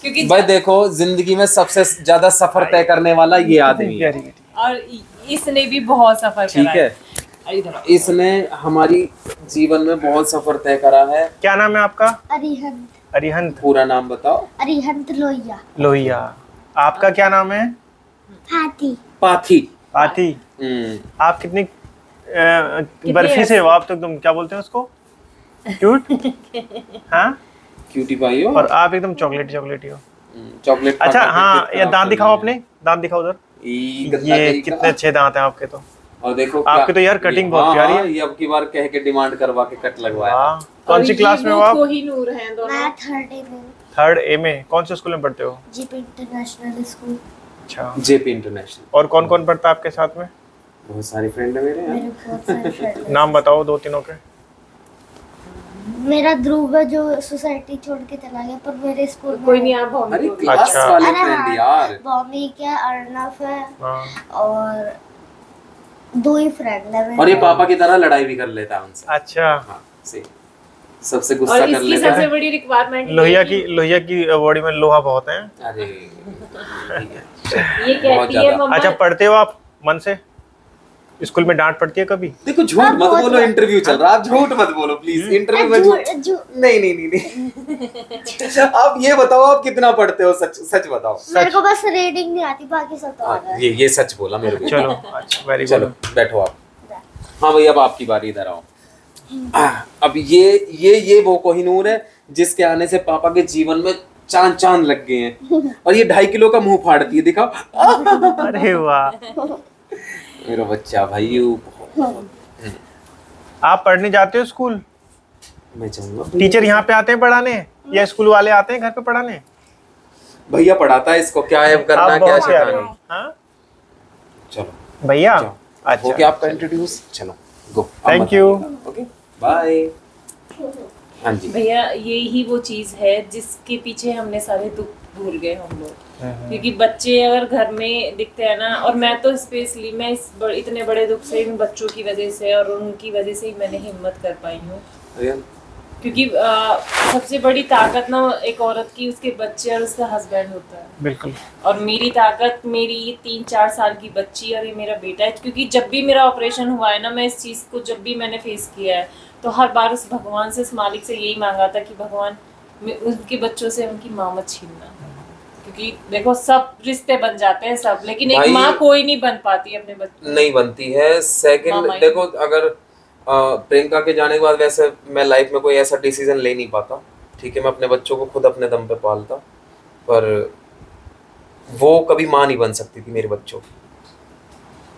क्योंकि भाई देखो जिंदगी में सबसे ज्यादा सफर तय करने वाला ये आदमी है और इसने भी बहुत सफर करा ठीक है। इसने हमारी जीवन में बहुत सफर तय करा है। क्या नाम है आपका? अरिहंत। अरिहंत, पूरा नाम बताओ। अरिहंत लोहिया। लोहिया। आपका क्या नाम है? हाथी। पाथी। पाथी। आप कितनी बर्फी से हो आप? तो एकदम क्या बोलते हैं उसको, क्यूट। हाँ, क्यूटी पाई हो। और आप एकदम चॉकलेटी हो। चॉकलेट। अच्छा हाँ, ये दांत दिखाओ अपने, दांत दिखाओ उधर। ये कितने अच्छे दांत हैं आपके तो। और देखो आपकी तो यार कटिंग बहुत प्यारी है। ये अब की बार कह के डिमांड करवा के कट लगवाया। कौन सी क्लास में हो आप? कोहिनूर हैं दोनों। मैं 3rd A में। 3rd A में। कौन से स्कूल में पढ़ते हो? JP international school. अच्छा, जेपी इंटरनेशनल। और कौन कौन पढ़ता है आपके साथ में? बहुत सारे फ्रेंड है मेरे बहुत सारे फ्रेंड हैं। नाम बताओ 2-3 के। मेरा ध्रुव है जो सोसाइटी छोड़ के चला गया, पर मेरे स्कूल कोई नहीं। आप अरे क्लास वाले फ्रेंड यार। भौमिक है, अर्णव है और 2 ही फ्रेंड है। और ये पापा की तरह लड़ाई भी कर लेता है उनसे। अच्छा हाँ, सबसे गुस्सा कर लेता है। सबसे बड़ी रिक्वायरमेंट लोहिया की बॉडी में लोहा बहुत है। अरे ये कहती है मम्मा। अच्छा, पढ़ते हो आप मन से? स्कूल में डांट पड़ती है कभी? देखो झूठ मत बोलो, इंटरव्यू चल रहा है, आप झूठ मत बोलो प्लीज। इंटरव्यू में नहीं। आप ये बताओ आप कितना पढ़ते हो? सच बताओ। मेरे को बस रीडिंग नहीं आती, बाकी सब तो आता है। ये सच बोला मेरे को। चलो अच्छा, वेरी चलो बैठो आप। हाँ भैया, अब आपकी बारी, इधर आओ। अब ये वो कोहिनूर है जिसके आने से पापा के जीवन में चांद लग गए हैं। और ये 2.5 किलो का मुंह फाड़ती है, दिखाओ। अरे वाह, मेरा बच्चा भाई। आप पढ़ने जाते हो स्कूल? मैं जाऊंगा। टीचर यहाँ पे आते हैं पढ़ाने या स्कूल वाले आते हैं घर पे पढ़ाने? भैया पढ़ाता है इसको, क्या है करना है, क्या सिखाना है। चलो भैया। अच्छा, ओके, आपका इंट्रोड्यूस। चलो go. Thank you. Okay bye. हाँ जी भैया, यही वो चीज है जिसके पीछे हमने सारे दुख भूल गए हम लोग। क्योंकि बच्चे अगर घर में दिखते हैं ना, और मैं तो स्पेशली मैं इतने बड़े दुख से इन बच्चों की वजह से और उनकी वजह से ही मैंने हिम्मत कर पाई हूँ। क्योंकि सबसे बड़ी ताकत ना एक औरत की उसके बच्चे और उसका हस्बैंड होता है। बिल्कुल। और मेरी ताकत मेरी 3-4 साल की बच्ची और ये मेरा बेटा है। क्योंकि जब भी मेरा ऑपरेशन हुआ है ना, मैं इस चीज़ को जब भी मैंने फेस किया है तो हर बार उस भगवान से, उस मालिक से यही मांगा था कि भगवान उनके बच्चों से उनकी माँ मत छीनना। क्योंकि देखो सब रिश्ते बन जाते हैं सब, लेकिन एक माँ कोई नहीं बन पाती अपने बच्चे, नहीं बनती है। सेकंड देखो, अगर प्रियंका के जाने के बाद वैसे मैं लाइफ में कोई ऐसा डिसीजन ले नहीं पाता। ठीक है, मैं अपने बच्चों को खुद अपने दम पे पालता, पर वो कभी माँ नहीं बन सकती थी मेरे बच्चों की।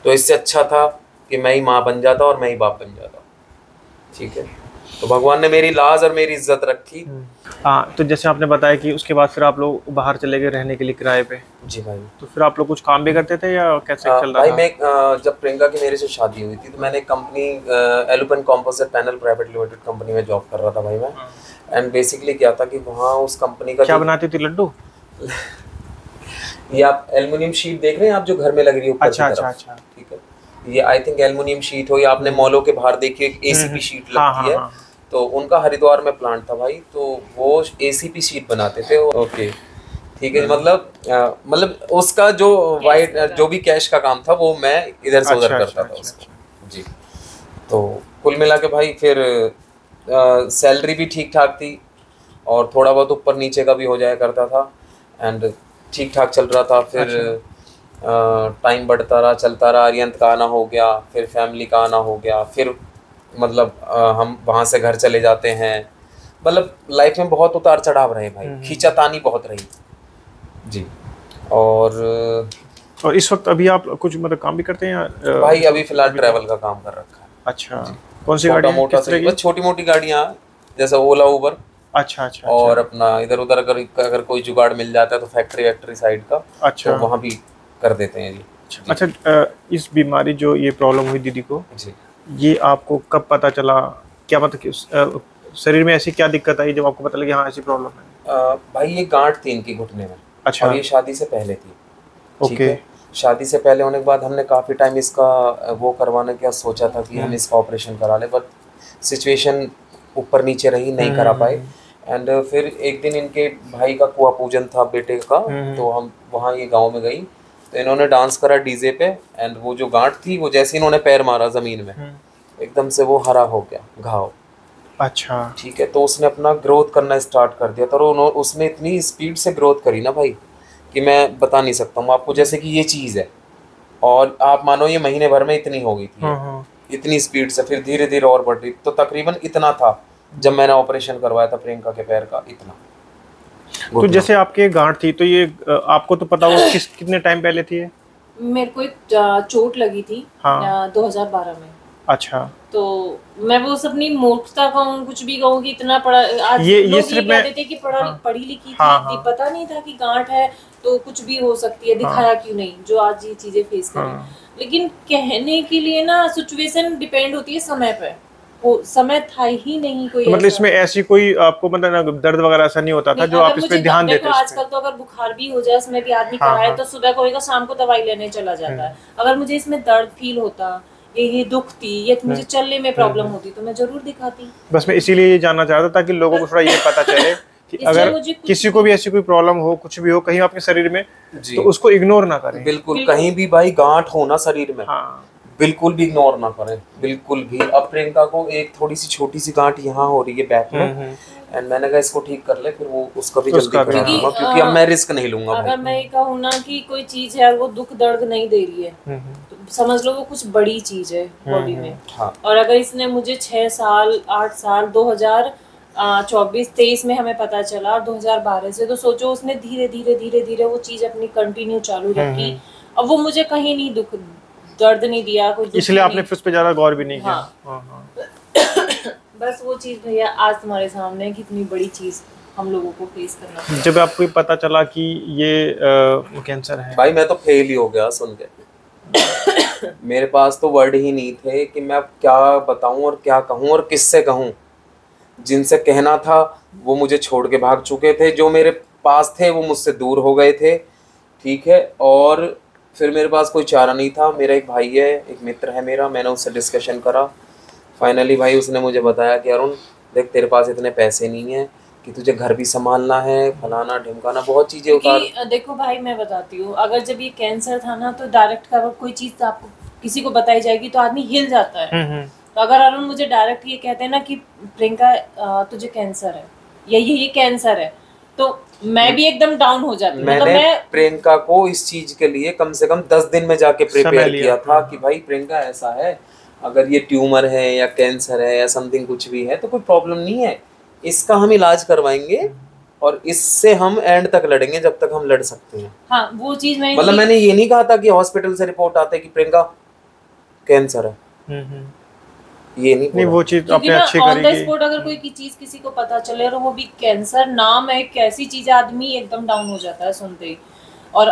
तो इससे अच्छा था कि मैं ही माँ बन जाता और मैं ही बाप बन जाता। ठीक है, तो भगवान ने मेरी लाज और मेरी इज्जत रखी। हाँ, तो जैसे आपने बताया कि उसके बाद फिर आप लोग बाहर चले गए रहने के लिए किराए पे। जी भाई। तो फिर आप लोग कुछ काम भी करते थे या कैसे चल रहा भाई था? मैं जब प्रियंका की मेरे से शादी हुई थी तो मैंने एक company Alupan composite panel private limited company में जॉब कर रहा था भाई मैं। एंड बेसिकली क्या था कि वहाँ उस कंपनी का क्या बनाती थी? लड्डू? ये आप एल्युमिनियम शीट देख रहे हैं आप जो घर में लग रही है ऊपर अच्छा की तरफ। अच्छा अच्छा। ठीक है, ये आई थिंक एल्युमिनियम शीट हो या आपने मॉलों के बाहर देखी एक एसीपी शीट लगती है, तो उनका हरिद्वार में प्लांट था भाई, तो वो एसीपी शीट बनाते थे। ओके ठीक है, मतलब उसका जो वाइट जो भी कैश का काम था वो मैं इधर से उधर करता था उसको जी। तो कुल मिला के भाई फिर सैलरी भी ठीक ठाक थी और थोड़ा बहुत ऊपर नीचे का भी हो जाया करता था एंड ठीक ठाक चल रहा था। फिर टाइम बढ़ता रहा, चलता रहा, आर्यंत का आना हो गया, फिर फैमिली का आना हो गया, फिर मतलब हम वहाँ से घर चले जाते हैं। मतलब लाइफ में बहुत उतार चढ़ाव रहे भाई, खींचातानी बहुत रही जी। और इस वक्त अभी आप कुछ मतलब काम भी करते हैं या भाई अभी फिलहाल ट्रैवल का काम कर रखा है। अच्छा, कौन सी गाड़ी? मोटा बस छोटी मोटी गाड़ियाँ जैसे ओला उबर। अच्छा अच्छा। और अपना इधर उधर अगर कोई जुगाड़ मिल जाता है तो फैक्ट्री साइड का, अच्छा, तो वहाँ भी कर देते हैं जी। अच्छा, इस बीमारी जो ये प्रॉब्लम हुई दीदी को जी, ये आपको कब पता चला? क्या मतलब कि शरीर में ऐसी क्या दिक्कत आई जब आपको पता लगा हाँ ऐसी प्रॉब्लम है? भाई ये गांठ थी इनकी घुटने में। अच्छा। और ये शादी से पहले थी। ठीक ओके। है, शादी से पहले होने के बाद हमने काफ़ी टाइम इसका वो करवाने का सोचा था कि हम इसका ऑपरेशन करा ले, बट सिचुएशन ऊपर नीचे रही, नहीं करा पाए। एंड फिर एक दिन इनके भाई का कुआ पूजन था बेटे का, तो हम वहाँ ये गांव में गई तो इन्होंने डांस करा डीजे पे एंड वो जो गांठ थी वो जैसे इन्होंने पैर मारा ज़मीन में एकदम से वो हरा हो गया घाव। अच्छा। ठीक है, तो उसने अपना ग्रोथ करना स्टार्ट कर दिया था और उसने इतनी स्पीड से ग्रोथ करी ना भाई कि मैं बता नहीं सकता हूँ आपको। जैसे कि ये चीज़ है और आप मानो ये महीने भर में इतनी हो गई थी, इतनी स्पीड से फिर धीरे धीरे और बढ़ रही। तो तकरीबन इतना था जब मैंने ऑपरेशन करवाया था प्रियंका के पैर का, इतना। तो जैसे आपके गांठ थी तो ये आपको तो पता हो कितने टाइम पहले थी? मेरे को एक चोट लगी थी 2012 में। अच्छा। तो मैं वो अपनी मूर्खता कहूँ कुछ भी कहूँ कि इतना पढ़ा, आज ये सिर्फ मैं कहते थे कि पढ़ी लिखी थी, पता नहीं था कि गांठ है तो कुछ भी हो सकती है, दिखाया क्यों नहीं, जो आज ये चीजें फेस करें। लेकिन कहने के लिए ना सिचुएशन डिपेंड होती है समय पे, वो समय था ही नहीं कोई। तो मतलब इसमें ऐसी कोई आपको मतलब दर्द वगैरह ऐसा नहीं होता था जो आप इस पे ध्यान देते? आजकल तो अगर बुखार भी हो जाए इसमें भी आदमी कराए तो सुबह को होगा शाम को दवाई लेने चला जाता है। अगर मुझे इसमें दर्द फील होता, ये दुख थी या मुझे चलने में प्रॉब्लम होती तो मैं जरूर दिखाती। बस मैं इसीलिए ये जानना चाहता था कि लोगों को थोड़ा ये पता चले कि अगर किसी को भी ऐसी कोई प्रॉब्लम हो, कुछ भी हो कहीं आपके शरीर में, तो उसको इग्नोर ना करें। बिल्कुल, कहीं भी भाई गांठ हो ना शरीर में, बिल्कुल भी इग्नोर ना करें, बिल्कुल भी। अब प्रियंका को एक थोड़ी सी छोटी सी गांठ यहाँ हो रही है बैक में एंड मैंने कहा इसको ठीक कर ले, फिर वो उसका भी जल्दी करा दूंगा क्योंकि अब मैं रिस्क नहीं लूंगा। अगर मैं ये कहूँ ना कि कोई चीज है और वो दुख दर्द नहीं दे रही है तो समझ लो वो कुछ बड़ी चीज है बॉडी में। और अगर इसने मुझे 6 साल 8 साल 2024-23 में हमें पता चला और 2012 से, तो सोचो उसने धीरे धीरे वो चीज अपनी कंटिन्यू चालू रखी। अब वो मुझे कहीं नहीं दुख दर्द नहीं दिया, कोई इसलिए आपने फिर उस पे ज्यादा गौर भी नहीं किया। बस वो चीज भैया आज तुम्हारे सामने कितनी बड़ी चीज हम लोगों को फेस करना पड़ा। जब आपको पता चला कि ये कैंसर है, भाई मैं तो फेल ही हो गया सुन के। मेरे पास तो वर्ड ही नहीं थे कि मैं क्या बताऊं और क्या कहूं और किससे कहूं। जिनसे कहना था वो मुझे छोड़ के भाग चुके थे, जो मेरे पास थे वो मुझसे दूर हो गए थे। ठीक है, और फिर मेरे पास कोई चारा नहीं था। मेरा एक भाई है, एक मित्र है मेरा, मैंने उससे डिस्कशन करा। फाइनली भाई उसने मुझे बताया कि अरुण देख तेरे पास इतने पैसे नहीं है कि तुझे घर भी संभालना है, फलाना ढिमकाना, बहुत चीज़ें उतार। देखो भाई मैं बताती हूँ, अगर जब ये कैंसर था ना तो डायरेक्ट का कोई चीज़ आपको किसी को बताई जाएगी तो आदमी हिल जाता है। तो अगर अरुण मुझे डायरेक्ट ये कहते हैं ना कि प्रियंका तुझे कैंसर है या ये कैंसर है, तो मैं भी एकदम डाउन हो जाती हूँ। मैंने प्रियंका को इस चीज के लिए कम से कम 10 दिन में जाके प्रिपेयर किया था कि भाई प्रियंका ऐसा है, अगर ये ट्यूमर है या कैंसर है या समथिंग कुछ भी है तो कोई प्रॉब्लम नहीं है, इसका हम इलाज करवाएंगे और इससे हम एंड तक लड़ेंगे जब तक हम लड़ सकते हैं। हाँ, वो चीज मतलब मैंने ये नहीं कहा था कि हॉस्पिटल से रिपोर्ट आते कि प्रियंका कैंसर है। ये नहीं नहीं, वो चीज क्योंकि आपने ना अच्छी ऑन द करी स्पॉट अगर कोई की चीज किसी को पता चले और वो भी कैंसर नाम है, एक ऐसी चीज आदमी एकदम डाउन हो जाता है सुनते ही। और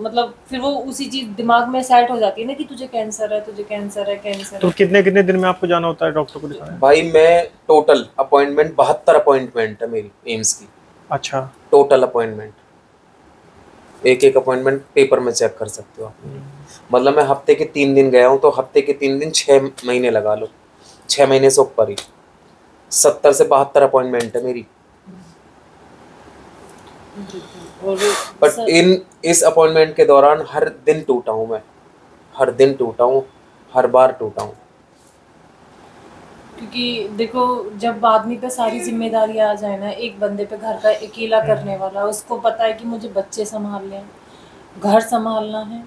मतलब फिर वो उसी चीज दिमाग में सेट हो जाती है ना कि तुझे कैंसर है, तुझे कैंसर है, कैंसर तो है। कितने कितने दिन में आपको जाना होता है डॉक्टर को दिखाने? भाई मैं टोटल अपॉइंटमेंट 72 अपॉइंटमेंट है मेरी एम्स की, अच्छा। Total appointment. एक अपॉइंटमेंट पेपर में चेक कर सकते हो आप। मतलब मैं हफ्ते के 3 दिन गया हूँ, तो हफ्ते के 3 दिन 6 महीने लगा लो, 6 महीने से ऊपर ही 70 से 72 अपॉइंटमेंट है मेरी। बट इस अपॉइंटमेंट के दौरान हर दिन टूटा हूँ मैं, हर दिन टूटा हूँ, हर बार टूटा हूँ। क्योंकि देखो जब आदमी पे सारी जिम्मेदारी आ जाए ना, एक बंदे पे घर का अकेला करने वाला, उसको पता है कि मुझे बच्चे संभालने हैं, घर संभालना है,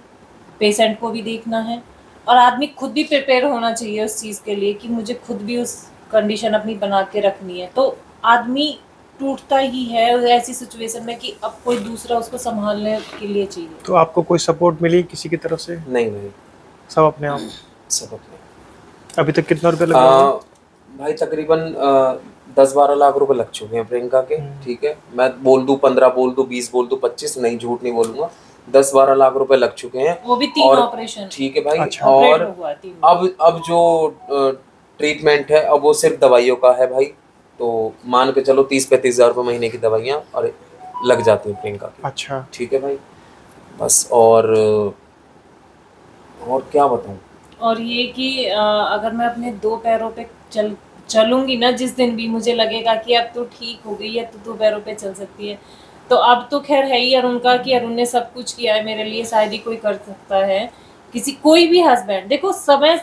पेशेंट को भी देखना है, और आदमी खुद भी प्रिपेयर होना चाहिए उस चीज़ के लिए कि मुझे खुद भी उस कंडीशन अपनी बना के रखनी है। तो आदमी टूटता ही है ऐसी सिचुएशन में कि अब कोई दूसरा उसको संभालने के लिए चाहिए। तो आपको कोई सपोर्ट मिली किसी की तरफ से? नहीं, सब अपने आप? सब अपने। अभी तक कितना रुपया लगा? भाई तकरीबन 10-12 लाख रुपए लग चुके हैं प्रियंका के। ठीक है, मैं बोल दूं 15, बोल दूं 20, बोल दूं 25, नहीं झूठ नहीं बोलूंगा, 10-12 लाख रुपए लग चुके हैं। वो भी 3 ऑपरेशन। ठीक है भाई। अच्छा। और अब जो ट्रीटमेंट है अब वो सिर्फ दवाइयों का है भाई, तो मान के चलो 30-35 हज़ार रुपये महीने की दवाइयाँ और लग जाती हैं प्रियंका की। अच्छा। ठीक है भाई, बस। और क्या बताऊँ। और ये कि अगर मैं अपने 2 पैरों पे चलूंगी ना, जिस दिन भी मुझे लगेगा कि अब तो ठीक हो गई है, तो 2 पैरों पे चल सकती है, तो अब तो खैर है ही अरुण का कि अरुण ने सब कुछ किया है मेरे लिए, शायद ही कोई कर सकता है। कोई भी हस्बैंड, देखो समय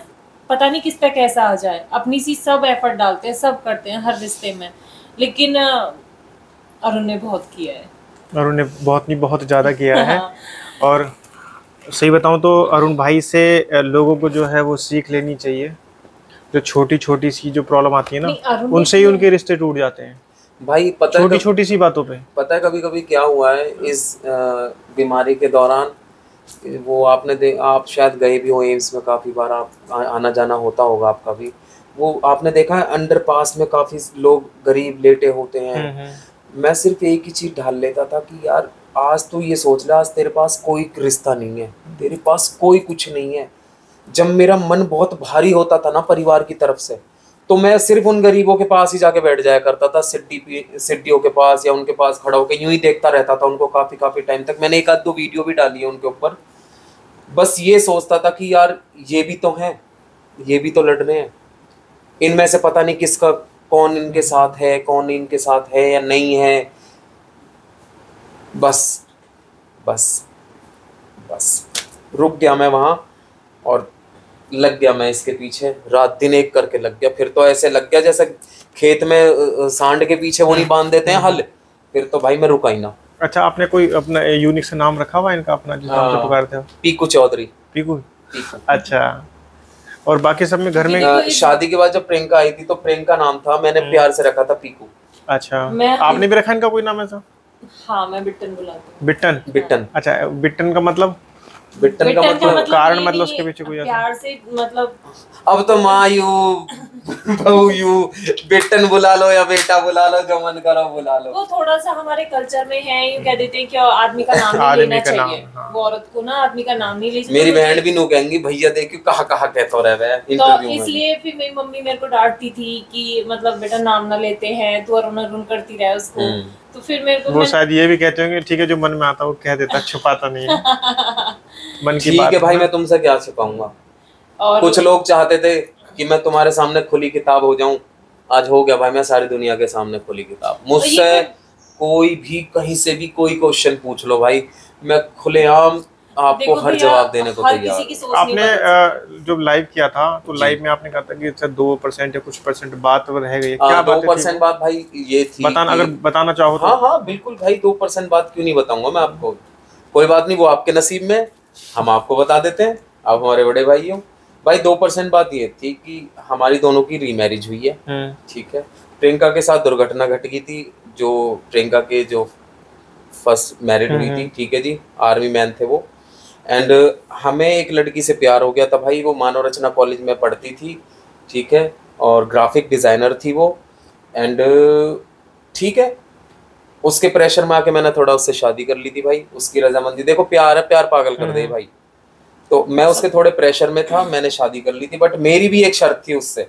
पता नहीं किस पे कैसा आ जाए, अपनी सी सब एफर्ट डालते हैं, सब करते हैं हर रिश्ते में, लेकिन अरुण ने बहुत किया है। अरुण ने बहुत नहीं, बहुत ज़्यादा किया है। और सही बताऊं तो अरुण भाई से लोगों को जो है वो सीख लेनी चाहिए। जो छोटी छोटी सी जो प्रॉब्लम आती है ना, उनसे ही उनके रिश्ते टूट जाते हैं भाई। पता छोटी छोटी सी बातों पे। पता है कभी कभी क्या हुआ है इस बीमारी के दौरान, वो आप शायद गए भी हो एम्स में, काफ़ी बार आप आना जाना होता होगा आपका भी, वो आपने देखा है अंडरपास में काफ़ी लोग गरीब लेटे होते हैं। मैं सिर्फ एक ही चीज़ ढाल लेता था कि यार आज तो ये सोच ले, आज तेरे पास कोई रिश्ता नहीं है, तेरे पास कोई कुछ नहीं है। जब मेरा मन बहुत भारी होता था ना परिवार की तरफ से, तो मैं सिर्फ उन गरीबों के पास ही जाके बैठ जाया करता था, सिड्डियों के पास, या उनके पास खड़ा होकर यूं ही देखता रहता था उनको काफ़ी टाइम तक। मैंने 1-2 वीडियो भी डाली है उनके ऊपर। बस ये सोचता था कि यार ये भी तो हैं, ये भी तो लड़ रहे हैं, इनमें से पता नहीं किसका कौन इनके साथ है, कौन इनके साथ है या नहीं है। बस बस बस रुक गया मैं वहाँ और लग गया मैं इसके पीछे, रात दिन एक करके लग गया। फिर तो ऐसे लग गया जैसे खेत में सांड के पीछे वो नहीं बांध देते हैं हल, फिर तो भाई मैं रुका ही ना। अच्छा, आपने कोई अपना यूनिक से नाम रखा हुआ इनका अपना, जिस नाम से पुकारते हो? पीकू चौधरी। पीकू। अच्छा। और बाकी सब में घर में शादी के बाद जब प्रियंका आई थी तो प्रियंका नाम था, मैंने प्यार से रखा था पीकू। अच्छा, आपने भी रखा इनका कोई नाम ऐसा? हाँ, मैं बिट्टन बुलाती हूँ। बिट्टन? बिट्टन। अच्छा, बिट्टन का मतलब? बिट्टन का मतलब कारण, मतलब उसके पीछे कोई प्यार से, मतलब अब तो माँ यू बहू यू, बिट्टन बुला लो या बेटा बुला लो, जो मन करो बुला लो। वो थोड़ा सा हमारे कल्चर में है, यूँ कह देते हैं कि आदमी का नाम नहीं लेना चाहिए, वो औरत को ना आदमी का नाम नहीं लेना चाहिए। मेरी बहन भी नू कहेंगी भैया देखियो कहा कहता रहे तो इसलिए फिर मेरी मम्मी मेरे को डांटती थी कि मतलब बेटा नाम ना लेते हैं, तू अरुण करती रहे उसको। तो फिर मेरे को, वो शायद ये भी कहते होंगे ठीक है, जो मन में आता है वो कह देता, छुपाता नहीं है मन की बात। ठीक है भाई, मैं तुमसे क्या छुपाऊंगा। कुछ लोग चाहते थे कि मैं तुम्हारे सामने खुली किताब हो जाऊं, आज हो गया भाई, मैं सारी दुनिया के सामने खुली किताब। मुझसे कोई भी कहीं से भी कोई क्वेश्चन पूछ लो भाई, मैं खुलेआम आपको हर जवाब देने को तैयार हूं। आपने जो लाइव किया था तो लाइव में आपने कहा था कि 2% या कुछ % बात रह गई, क्या 2% बात भाई ये थी, अगर बताना चाहो तो? हाँ बिल्कुल भाई, 2% बात क्यों नहीं बताऊंगा मैं आपको। कोई बात नहीं, वो आपके नसीब में, हम आपको बता देते हैं, आप हमारे बड़े भाई हो। भाई 2% बात ये थी कि हमारी दोनों की रीमैरिज हुई है। ठीक है, प्रियंका के साथ दुर्घटना घट गई थी, जो प्रियंका के जो फर्स्ट मैरिड हुई थी, ठीक है जी, आर्मी मैन थे वो। एंड हमें एक लड़की से प्यार हो गया था भाई, वो मानव रचना कॉलेज में पढ़ती थी। ठीक है, और ग्राफिक डिज़ाइनर थी वो। एंड ठीक है, उसके प्रेशर में आके मैंने थोड़ा उससे शादी कर ली थी भाई, उसकी रजामंदी। देखो प्यार है, प्यार पागल कर दे भाई। तो मैं उसके थोड़े प्रेशर में था, मैंने शादी कर ली थी। बट मेरी भी एक शर्त थी उससे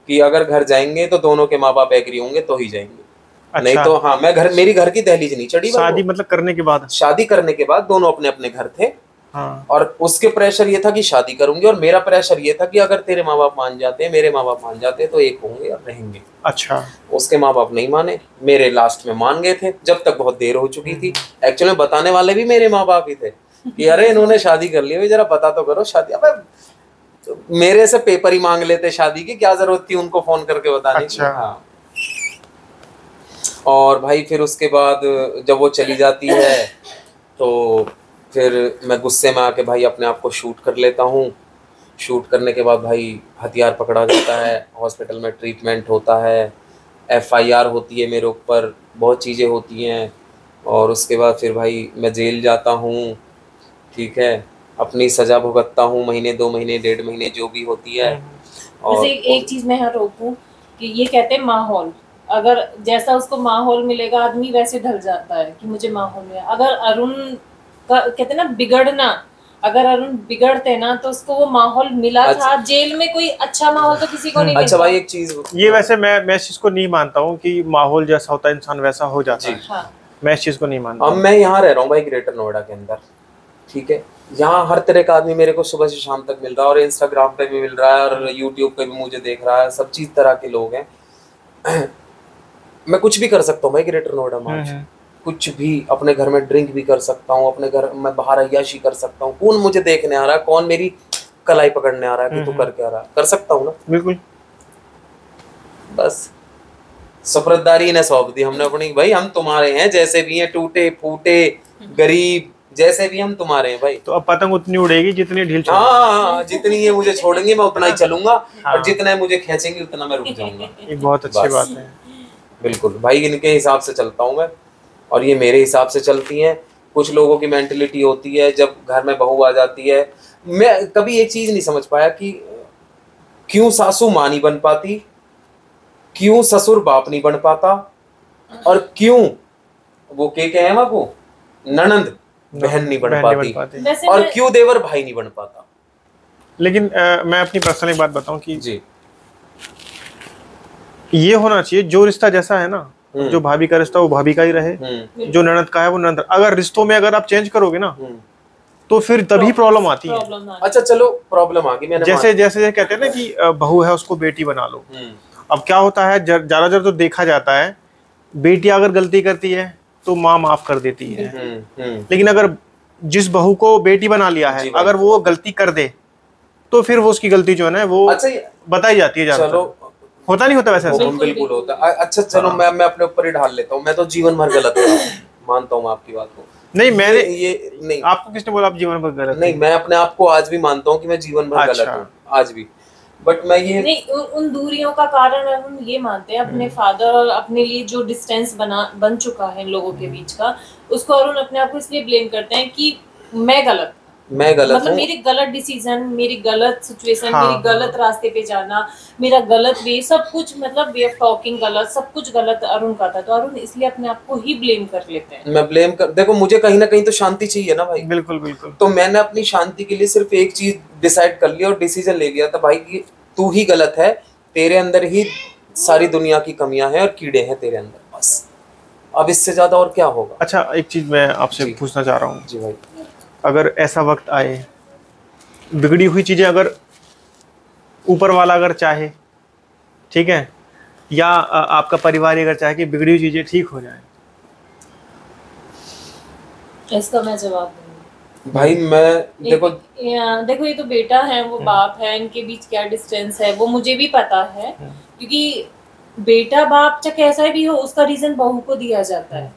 कि अगर घर जाएंगे तो दोनों के माँ बाप एग्री होंगे तो ही जाएंगे। अच्छा। नहीं तो हाँ, मैं मेरी घर की दहलीज नहीं चढ़ी। शादी मतलब करने के बाद? शादी करने के बाद दोनों अपने अपने घर थे। हाँ। और उसके प्रेशर ये था कि शादी करूंगी, और मेरा प्रेशर ये था कि अगर तेरे माँ बाप मान जाते हैं, मेरे माँ बाप मान जाते हैं, तो एक होंगे और रहेंगे। अच्छा। उसके माँ बाप नहीं माने, मेरे लास्ट में मान गए थे, जब तक बहुत देर हो चुकी थी। एक्चुअली बताने वाले भी मेरे माँ बाप ही थे कि अरे इन्होंने शादी कर ली है, जरा पता तो करो शादी। अब मेरे से पेपर ही मांग लेते शादी की, क्या जरूरत थी उनको फोन करके बताने की। हाँ। और भाई फिर उसके बाद जब वो चली जाती है तो फिर मैं गुस्से में आके भाई अपने आप को शूट कर लेता हूँ। शूट करने के बाद भाई हथियार पकड़ा जाता है, हॉस्पिटल में ट्रीटमेंट होता है, FIR होती है मेरे ऊपर, बहुत चीज़ें होती हैं। और उसके बाद फिर भाई मैं जेल जाता हूँ, ठीक है, अपनी सज़ा भुगतता हूँ, महीने 2 महीने 1.5 महीने जो भी होती है। और एक चीज़ मैं यहाँ रोकूं कि ये कहते हैं माहौल, अगर जैसा उसको माहौल मिलेगा आदमी वैसे ढल जाता है कि मुझे माहौल मिला। अगर अरुण का कहते हैं ना बिगड़ना, अगर अरुण बिगड़ते ना तो उसको वो माहौल मिला था। जेल में कोई अच्छा माहौल तो किसी को नहीं मिलता। अच्छा भाई एक चीज ये वैसे मैं इस चीज को नहीं मानता हूँ कि माहौल जैसा होता है इंसान वैसा हो जाता है। हाँ। मैं इस चीज को नहीं मानता। अब मैं यहाँ रह रहा हूँ भाई ग्रेटर नोएडा के अंदर, ठीक है, यहाँ हर तरह का आदमी मेरे को सुबह से शाम तक मिल रहा है, और इंस्टाग्राम पे भी मिल रहा है, और यूट्यूब पे भी मुझे देख रहा है, सब चीज तरह के लोग हैं। मैं कुछ भी कर सकता हूँ भाई ग्रेटर नोएडा में आज, कुछ भी, अपने घर में ड्रिंक भी कर सकता हूँ, अपने घर में बाहर अय्याशी कर सकता हूँ। कौन मुझे देखने आ रहा है, कौन मेरी कलाई पकड़ने आ रहा है कि तू कर क्या रहा है? कर सकता हूँ ना, बिल्कुल। बस सुपरदारी ने सौंप दी हमने अपनी, भाई हम तुम्हारे हैं, जैसे भी हैं, टूटे फूटे गरीब जैसे भी हम तुम्हारे हैं भाई। तो अब पतंग उतनी उड़ेगी जितनी ढील छोड़ेगी। हाँ, जितनी ये मुझे छोड़ेंगे मैं उतना ही चलूंगा, और जितना मुझे खींचेंगे उतना मैं रुक जाऊंगा। ये बहुत अच्छी बात है। बिल्कुल भाई, इनके हिसाब से चलता हूँ मैं, और ये मेरे हिसाब से चलती हैं। कुछ लोगों की मेंटलिटी होती है, जब घर में बहू आ जाती है, मैं कभी एक चीज नहीं समझ पाया कि क्यों सासू माँ नहीं बन पाती, क्यों ससुर बाप नहीं बन पाता, और क्यों वो के हैं वो ननंद बहन नहीं बन पाती, और क्यों देवर भाई नहीं बन पाता। लेकिन मैं अपनी पर्सनल बात बताऊं कि जी, ये होना चाहिए, जो रिश्ता जैसा है ना, जो भाभी का रिश्ता वो भाभी का ही रहे, जो ननद का है वो ननद। अगर रिश्तों में अगर आप चेंज करोगे ना तो फिर तभी प्रॉब्लम आती है। अच्छा चलो प्रॉब्लम आ गई, मैंने जैसे जैसे कहते हैं ना कि बहू है उसको बेटी बना लो। अब क्या होता है, ज्यादातर तो देखा जाता है बेटी अगर गलती करती है तो माँ माफ कर देती है, लेकिन अगर जिस बहू को बेटी बना लिया है अगर वो गलती कर दे तो फिर वो उसकी गलती जो है ना वो बताई जाती है। चलो होता नहीं होता वैसे? बिल्कुल होता। अच्छा चलो मैं अपने ऊपर ही ढाल लेता हूँ, मैं तो जीवन भर गलत मानता हूँ आपकी बात को। नहीं मैंने ये नहीं, आपको किसने बोला आप जीवन भर गलत? नहीं, मैं अपने आप को आज भी मानता हूँ कि मैं जीवन भर गलत हूँ आज भी। बट मैं ये नहीं, उन दूरियों का कारण हम ये मानते हैं अपने फादर और अपने लिए जो डिस्टेंस बन चुका है इन लोगों के बीच का, उसको अरुण अपने आप को इसलिए ब्लेम करते हैं कि मैं गलत मतलब मेरी गलत डिसीजन, मेरी गलत सिचुएशन, मेरी गलत रास्ते पे जाना, मेरा गलत वे, सब कुछ मतलब वे ऑफ टॉकिंग गलत, सब कुछ गलत अरुण का था। तो अरुण इसलिए अपने आप को ही ब्लेम कर लेते हैं। मैं ब्लेम कर, देखो मुझे कहीं ना कहीं तो शांति चाहिए ना भाई। बिल्कुल बिल्कुल। तो मैंने अपनी शांति के लिए सिर्फ एक चीज डिसाइड कर लिया और डिसीजन ले लिया था भाई कि तू ही गलत है, तेरे अंदर ही सारी दुनिया की कमियां हैं और कीड़े हैं तेरे अंदर, बस। अब इससे ज्यादा और क्या होगा। अच्छा एक चीज मैं आपसे पूछना चाह रहा हूँ। जी भाई, अगर ऐसा वक्त आए, बिगड़ी हुई चीजें अगर ऊपर वाला अगर चाहे, ठीक है, या आपका परिवार अगर चाहे कि बिगड़ी हुई चीजें ठीक हो जाए, इसका मैं जवाब दूंगी भाई मैं देखो ये तो बेटा है, वो बाप है, इनके बीच क्या डिस्टेंस है वो मुझे भी पता है, क्योंकि बेटा बाप चाहे कैसा भी हो उसका रीजन बहू को दिया जाता है।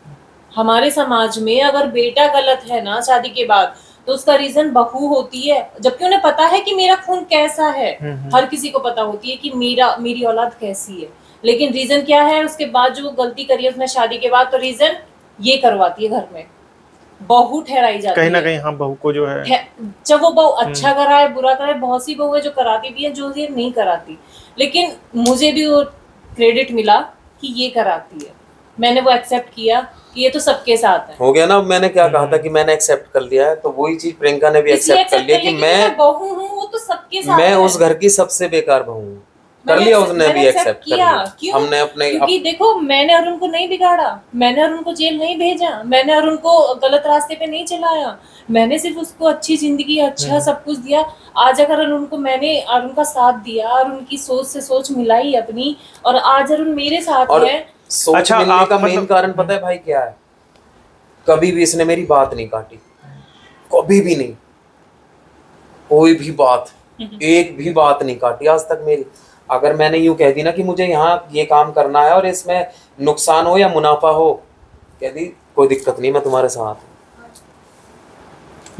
हमारे समाज में अगर बेटा गलत है ना शादी के बाद तो उसका रीजन बहू होती है, जबकि उन्हें पता है कि मेरा खून कैसा है। हर किसी को पता होती है कि मेरी औलाद कैसी है, लेकिन रीजन क्या है उसके बाद जो गलती करी है उसने शादी के बाद, तो रीजन ये करवाती है घर में बहू ठहराई जाती कहीं ना है। कहीं हाँ, बहू को जो है जब वो बहू अच्छा कराए बुरा कराए, बहुत सी बहू है जो कराती भी है, जो ये नहीं कराती, लेकिन मुझे भी वो क्रेडिट मिला कि ये कराती है। मैंने वो एक्सेप्ट किया कि ये तो सबके साथ है। हो गया ना, मैंने क्या कहा था कि मैंने एक्सेप्ट कर लिया है, तो वही चीज प्रियंका ने भी एक्सेप्ट कर लिया कि मैं बहू हूँ, वो तो सबके साथ मैं है। उस घर की सबसे बेकार बहू हूँ। कर लिया उसने भी एक्सेप्ट कर लिया। क्यों? हमने अपने क्योंकि देखो मैंने अरुण को नहीं बिगाड़ा, मैंने अरुण को जेल नहीं भेजा, मैंने अरुण को गलत रास्ते पे नहीं चलाया, मैंने सिर्फ उसको अच्छी जिंदगी, अच्छा सब कुछ दिया। आज अगर अरुण को मैंने अरुण का साथ दिया, अरुण की सोच से सोच मिलाई अपनी, और आज अरुण मेरे साथ और है। सोच अच्छा, मिलने आप का मेन मतलब कारण पता है भाई क्या है? कभी भी इसने मेरी बात नहीं काटी, कभी भी नहीं, कोई भी बात, एक भी बात नहीं काटी आज तक मेरी। अगर मैंने यूं कह दी ना कि मुझे यहाँ ये काम करना है और इसमें नुकसान हो या मुनाफा हो, कह दी कोई दिक्कत नहीं, मैं तुम्हारे साथ हूं।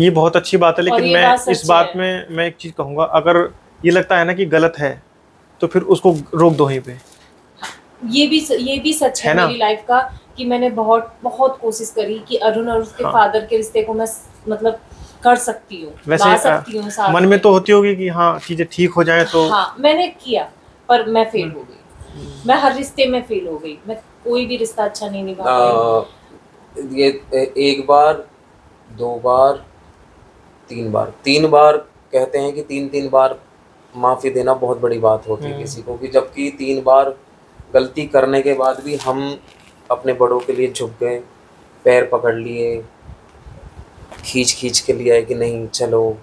ये बहुत अच्छी बात है, लेकिन मैं इस बात है। में मैं एक चीज कहूंगा, अगर ये लगता है ना कि गलत है तो फिर उसको रोक दो वहीं पे। ये भी सच है मेरी लाइफ का कि मैंने बहुत बहुत कोशिश करी कि अरुण और उसके फादर के रिश्ते को मैं मतलब कर सकती हूँ, ला सकती हूँ साथ मन में तो होती होगी कि हाँ चीजें ठीक हो जाए, तो हाँ मैंने किया, पर मैं फेल हो गई। मैं हर रिश्ते में फेल हो गई, मैं कोई भी रिश्ता अच्छा नहीं निभा पाई। ये एक बार, दो बार, तीन बार कहते हैं कि तीन बार माफी देना बहुत बड़ी बात होती है किसी को, कि जबकि 3 बार गलती करने के बाद भी हम अपने बड़ों के लिए झुक गए, पैर पकड़ लिए, खींच के लिए आए कि नहीं चलो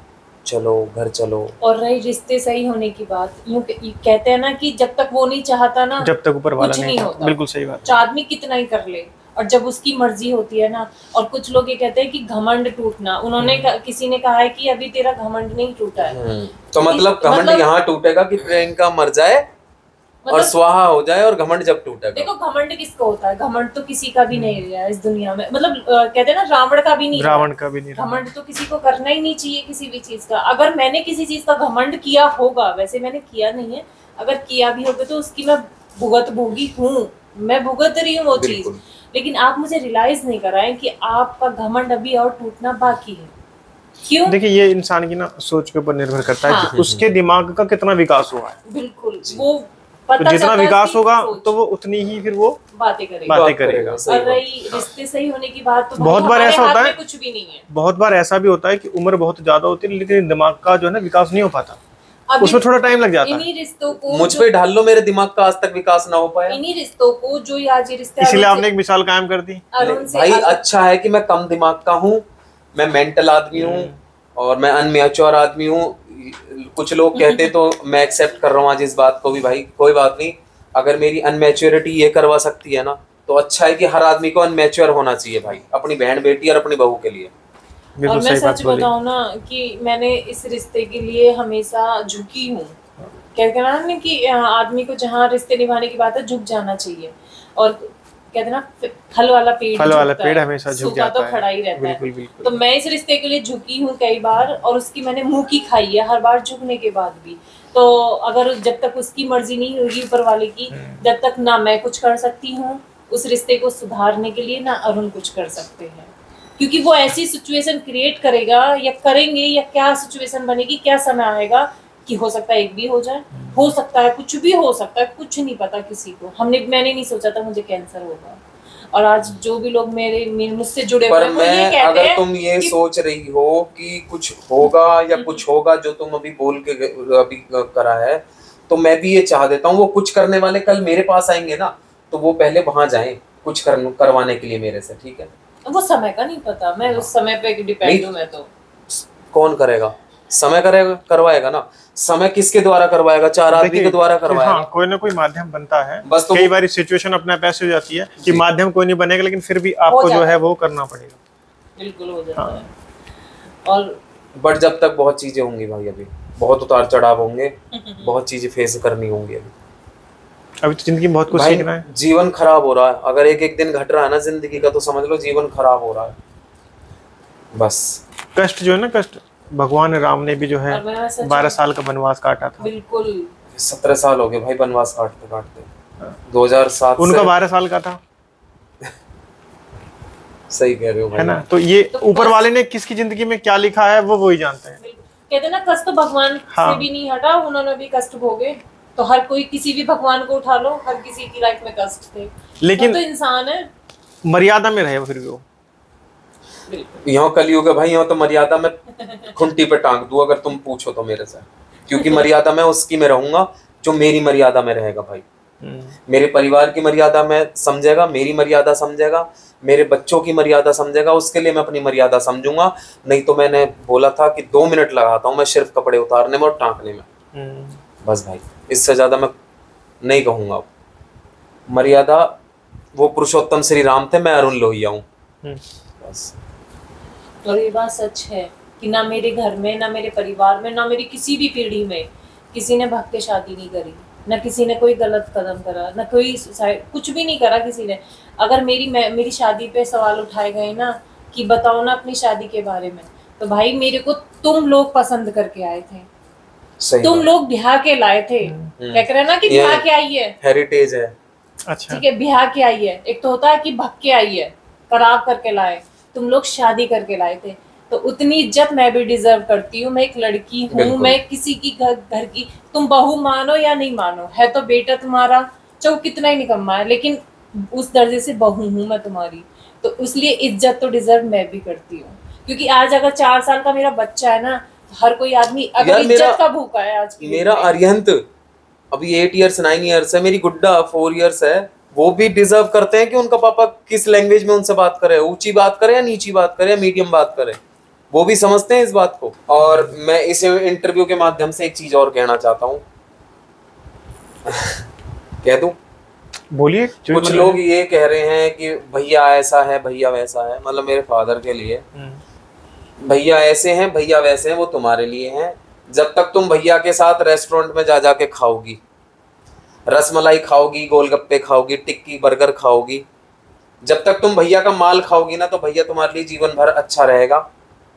चलो घर चलो। और रही रिश्ते सही होने की बात, यूं कहते हैं ना कि जब तक वो नहीं चाहता ना, जब तक ऊपर वाला नहीं होता। बिल्कुल सही बात। चाहे आदमी कितना ही कर ले, और जब उसकी मर्जी होती है ना। और कुछ लोग ये कहते हैं कि घमंड टूटना, उन्होंने किसी ने कहा है कि अभी तेरा घमंड नहीं टूटा है, तो मतलब घमंड यहाँ टूटेगा कि प्रियंका मर जाए और स्वाहा हो जाए, और घमंड जब टूटेगा। देखो घमंड किसको होता है? घमंड तो किसी का भी नहीं रहा है इस दुनिया में, मतलब कहते हैं ना रावण का भी नहीं, घमंड तो किसी को करना ही नहीं चाहिए किसी भी चीज का। अगर मैंने किसी चीज का घमंड किया होगा, वैसे मैंने किया नहीं है, अगर किया भी होगा तो उसकी मैं भुगत भोगी हूँ, मैं भुगत रही हूँ वो चीज। लेकिन आप मुझे रियलाइज नहीं कराएं कि आपका घमंड अभी और टूटना बाकी है। क्यों? देखिए ये इंसान की ना सोच के ऊपर निर्भर करता है कि उसके दिमाग का कितना विकास हुआ है। बिल्कुल, वो तो जितना विकास होगा तो वो उतनी ही फिर वो बातें करेगा। और रही रिश्ते सही होने की बात, तो बहुत बार ऐसा होता है, कुछ भी नहीं है। बहुत बार ऐसा भी होता है कि उम्र बहुत ज्यादा होती है लेकिन दिमाग का जो है ना विकास नहीं हो पाता, उसमें थोड़ा टाइम लग जाता है। इन्हीं रिश्तों को मुझ पे ढाल लो, मेरे दिमाग का आज तक विकास ना हो पाया। इन्हीं रिश्तों को जो आज ये रिश्ते, इसलिए आपने एक मिसाल कायम कर दी। भाई अच्छा है कि मैं कम दिमाग का हूँ, मैं मेंटल आदमी हूँ और मैं अनमैच्योर आदमी हूँ। कुछ लोग कहते तो मैं एक्सेप्ट कर रहा हूँ आज इस बात को भी, भाई कोई बात नहीं, अगर मेरी अनमैच्योरिटी ये करवा सकती है ना, तो अच्छा है कि हर आदमी को अनमैच्योर होना चाहिए भाई, अपनी बहन बेटी और अपनी बहू के लिए। और मैं सच बताऊं ना कि मैंने इस रिश्ते के लिए हमेशा झुकी हूँ। कहते हैं ना कि आदमी को जहाँ रिश्ते निभाने की बात है झुक जाना चाहिए, और कहते हैं ना फल वाला पेड़ हमेशा झुक जाता है, तो खड़ा ही रहता है। तो मैं इस रिश्ते के लिए झुकी हूँ कई बार, और उसकी मैंने मुंह की खाई है हर बार झुकने के बाद भी। तो अगर जब तक उसकी मर्जी नहीं होगी ऊपर वाले की, जब तक ना मैं कुछ कर सकती हूँ उस रिश्ते को सुधारने के लिए, ना अरुण कुछ कर सकते हैं, क्योंकि वो ऐसी सिचुएशन क्रिएट करेगा या करेंगे, या क्या सिचुएशन बनेगी, क्या समय आएगा कि हो सकता है एक भी हो जाए, हो सकता है कुछ भी हो सकता है, कुछ नहीं पता किसी को। मैंने नहीं सोचा था मुझे कैंसर होगा, और आज जो भी लोग मुझसे जुड़े हुए हैं वो ये कहते अगर हैं तुम ये सोच रही हो कि कुछ होगा या कुछ होगा जो तुम अभी बोल के अभी करा है, तो मैं भी ये चाह देता हूँ वो कुछ करने वाले कल मेरे पास आएंगे ना, तो वो पहले वहां जाएं कुछ करवाने के लिए मेरे से, ठीक है? वो समय का नहीं पता, मैं उस समय पे डिपेंड हूँ। मैं तो कौन करेगा? समय करेगा, करवाएगा ना। समय किसके द्वारा करवाएगा? 4 आदमी के द्वारा करवाएगा। हाँ, कोई ना कोई माध्यम बनता है। बस तो कई बार सिचुएशन अपने आप ऐसे हो जाती है कि माध्यम कोई नहीं बनेगा, लेकिन फिर भी आपको जो है वो करना पड़ेगा। बिल्कुल हो जाता है। और बट जब तक बहुत चीजें होंगी भाई, अभी बहुत उतार चढ़ाव होंगे, बहुत चीजें फेस करनी होंगी। अभी तो जिंदगी बहुत कुछ सीखना है। जीवन खराब हो रहा है, अगर एक दिन घट रहा है ना जिंदगी का, तो समझ लो जीवन खराब हो रहा है। बस कष्ट जो है ना, कष्ट भगवान राम ने भी जो है 12 साल का वनवास काटा था। बिल्कुल 17 साल हो गए भाई वनवास काटते 2007 उनका 12 साल का था। सही कह रहे हो भाई। है ना। तो ये ऊपर वाले ने किसकी जिंदगी में क्या लिखा है वो वही जानते हैं। कहते ना कष्ट तो भगवान से भी नहीं हटा, उन्होंने भी कष्ट भोगे। तो हर कोई किसी भी भगवान को उठा लो, हर किसी की लाइफ में कष्ट थे, लेकिन तो इंसान है, मर्यादा में रहे फिर भी वो। यहाँ कलयुग है भाई, यहाँ तो मर्यादा में खुंटी पे टांग दूं अगर तुम पूछो तो मेरे से, क्योंकि मर्यादा में उसकी में रहूंगा जो मेरी मर्यादा में रहेगा भाई। मेरे परिवार की मर्यादा में समझेगा, मेरी मर्यादा समझेगा, मेरे बच्चों की मर्यादा समझेगा, उसके लिए मैं अपनी मर्यादा समझूंगा। नहीं तो मैंने बोला था कि 2 मिनट लगाता हूँ मैं सिर्फ कपड़े उतारने में और टांकने में, बस भाई, इससे ज्यादा मैं नहीं कहूंगा। मर्यादा वो पुरुषोत्तम श्री राम थे, मैं अरुण लोहिया हूँ, बस। और ये बात सच है कि ना मेरे घर में, ना मेरे परिवार में, ना मेरी किसी भी पीढ़ी में किसी ने भाग के शादी नहीं करी, ना किसी ने कोई गलत कदम करा, ना कोई कुछ भी नहीं करा किसी ने। अगर मेरी शादी पे सवाल उठाए गए ना कि बताओ ना अपनी शादी के बारे में, तो भाई मेरे को तुम लोग पसंद करके आए थे, तुम लोग ब्याह के लाए थे। कह रहे ना कि ब्याह के आई है, हेरिटेज है। अच्छा, ठीक है, ब्याह के आई है। एक तो होता है कि भग के आई है, करार करके लाए, तुम लोग शादी करके लाए थे। तो उतनी इज्जत मैं भी डिजर्व करती हूँ। मैं एक लड़की हूँ, मैं किसी की घर की, तुम बहू मानो या नहीं मानो, है तो बेटा तुम्हारा, चाहे कितना ही निकम्मा है, लेकिन उस दर्जे से बहू हूँ मैं तुम्हारी। तो इसलिए इज्जत तो डिजर्व मैं भी करती हूँ, क्योंकि आज अगर 4 साल का मेरा बच्चा है ना, हर कोई आदमी अगर इज्जत का भूखा है आज की, मेरा अरिहंत अभी 8 इयर्स 9 इयर्स है, मेरी गुड्डा 4 इयर्स है, वो भी डिजर्व करते हैं कि उनका पापा किस लैंग्वेज में उनसे बात करे, ऊंची बात करे या नीची बात करे या मीडियम बात करे, वो भी समझते हैं इस बात को। और मैं इस इंटरव्यू के माध्यम से एक चीज और कहना चाहता हूँ कह दूं? बोलिए। कुछ लोग ये कह रहे हैं कि भैया ऐसा है, भैया वैसा है, मतलब मेरे फादर के लिए भैया ऐसे हैं, भैया वैसे हैं, वो तुम्हारे लिए हैं। जब तक तुम भैया के साथ रेस्टोरेंट में जा के खाओगी, रसमलाई खाओगी, गोलगप्पे खाओगी, टिक्की बर्गर खाओगी, जब तक तुम भैया का माल खाओगी ना, तो भैया तुम्हारे लिए जीवन भर अच्छा रहेगा।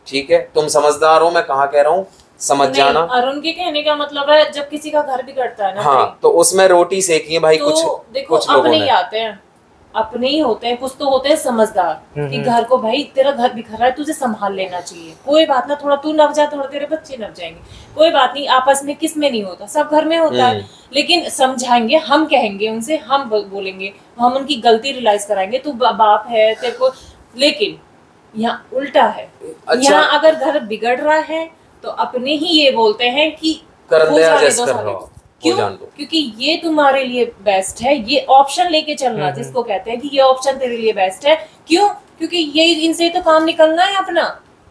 ठीक है, तुम समझदार हो, मैं कहाँ कह रहा हूँ, समझ जाना। अरुण के कहने का मतलब है जब किसी का घर बिगड़ता है ना, हाँ, तो उसमें रोटी सेकी है भाई। तो देखो, कुछ लोगों अपने ने ही आते हैं, अपने ही होते हैं, कुछ तो होते हैं समझदार कि घर को, भाई तेरा घर बिखर रहा है, तुझे संभाल लेना चाहिए, कोई बात ना, थोड़ा तू नव जा, थोड़ा तेरे बच्चे नव जाएंगे, कोई बात नहीं, आपस में किस में नहीं होता, सब घर में होता है, लेकिन समझाएंगे, हम कहेंगे उनसे, हम बोलेंगे, हम उनकी गलती रियलाइज कराएंगे, तू बाप है तेरे को। लेकिन यहाँ उल्टा है। अच्छा, यहाँ अगर घर बिगड़ रहा है तो अपने ही ये बोलते हैं कि क्यों? क्योंकि ये तुम्हारे लिए बेस्ट है, ये ऑप्शन लेके चलना जिसको कहते हैं कि ये ऑप्शन तेरे लिए बेस्ट है। क्यों? क्योंकि ये इनसे तो काम निकलना है अपना,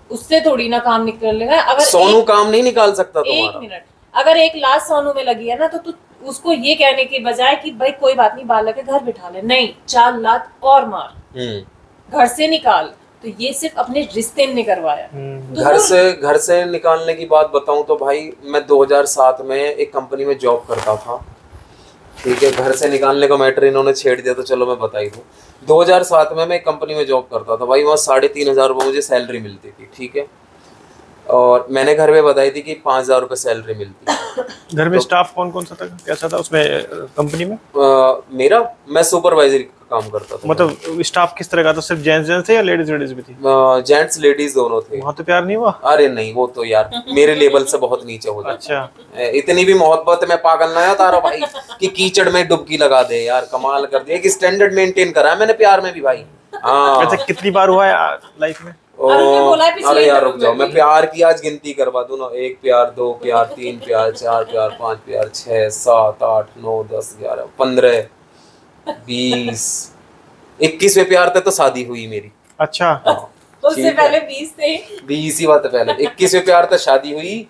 उससे थोड़ी ना काम निकलेगा। अगर सोनू काम नहीं निकाल सकता तुम्हारा। 1 मिनट, अगर 1 लाख सोनू में लगी है ना, तो तू उसको ये कहने के बजाय कि भाई कोई बात नहीं, बालक के घर बिठा ले, नहीं 4 लाख और मार, घर से निकाल। तो ये सिर्फ अपने रिश्ते ने करवाया। तो घर से निकालने की बात बताऊं तो भाई, मैं 2007 में एक कंपनी में जॉब करता था। ठीक है, घर से निकालने का मैटर इन्होंने छेड़ दिया तो चलो मैं बता ही दूं। 2007 में मैं एक कंपनी में जॉब करता था भाई, वहाँ 3,500 रुपये मुझे सैलरी मिलती थी। ठीक है, और मैंने घर में बताई थी कि 5,000 रुपये सैलरी मिलती है। घर में स्टाफ कौन कौन सा था, कैसा था उसमें कंपनी में? मैं सुपरवाइजर काम करता था। मतलब स्टाफ किस तरह का था? सिर्फ जेंट्स या लेडीज भी थी? जेंट्स लेडीज दोनों थे। वहाँ तो प्यार नहीं हुआ? अरे नहीं, वो तो यार मेरे लेवल से बहुत नीचे हो जाता। अच्छा, इतनी भी मोहब्बत में पागल ना तारो भाई कि कीचड़ में डुबकी लगा दे यार, कमाल कर दिया। एक स्टैंडर्ड मेंटेन करा है मैंने प्यार में भी भाई। हाँ, वैसे कितनी बार हुआ है लाइफ में? अरे यार रुक जाओ, मैं प्यार की आज गिनती करवा दूं ना। 1 प्यार, 2 प्यार, 3 प्यार, 4 प्यार, 5 प्यार, 6, 7, 8, 9, 10, 11, 15, 20, 21वें प्यार तक तो शादी हुई मेरी। अच्छा, उससे पहले 20 थे। 20 ही बात है पहले। 21वें प्यार तक शादी हुई।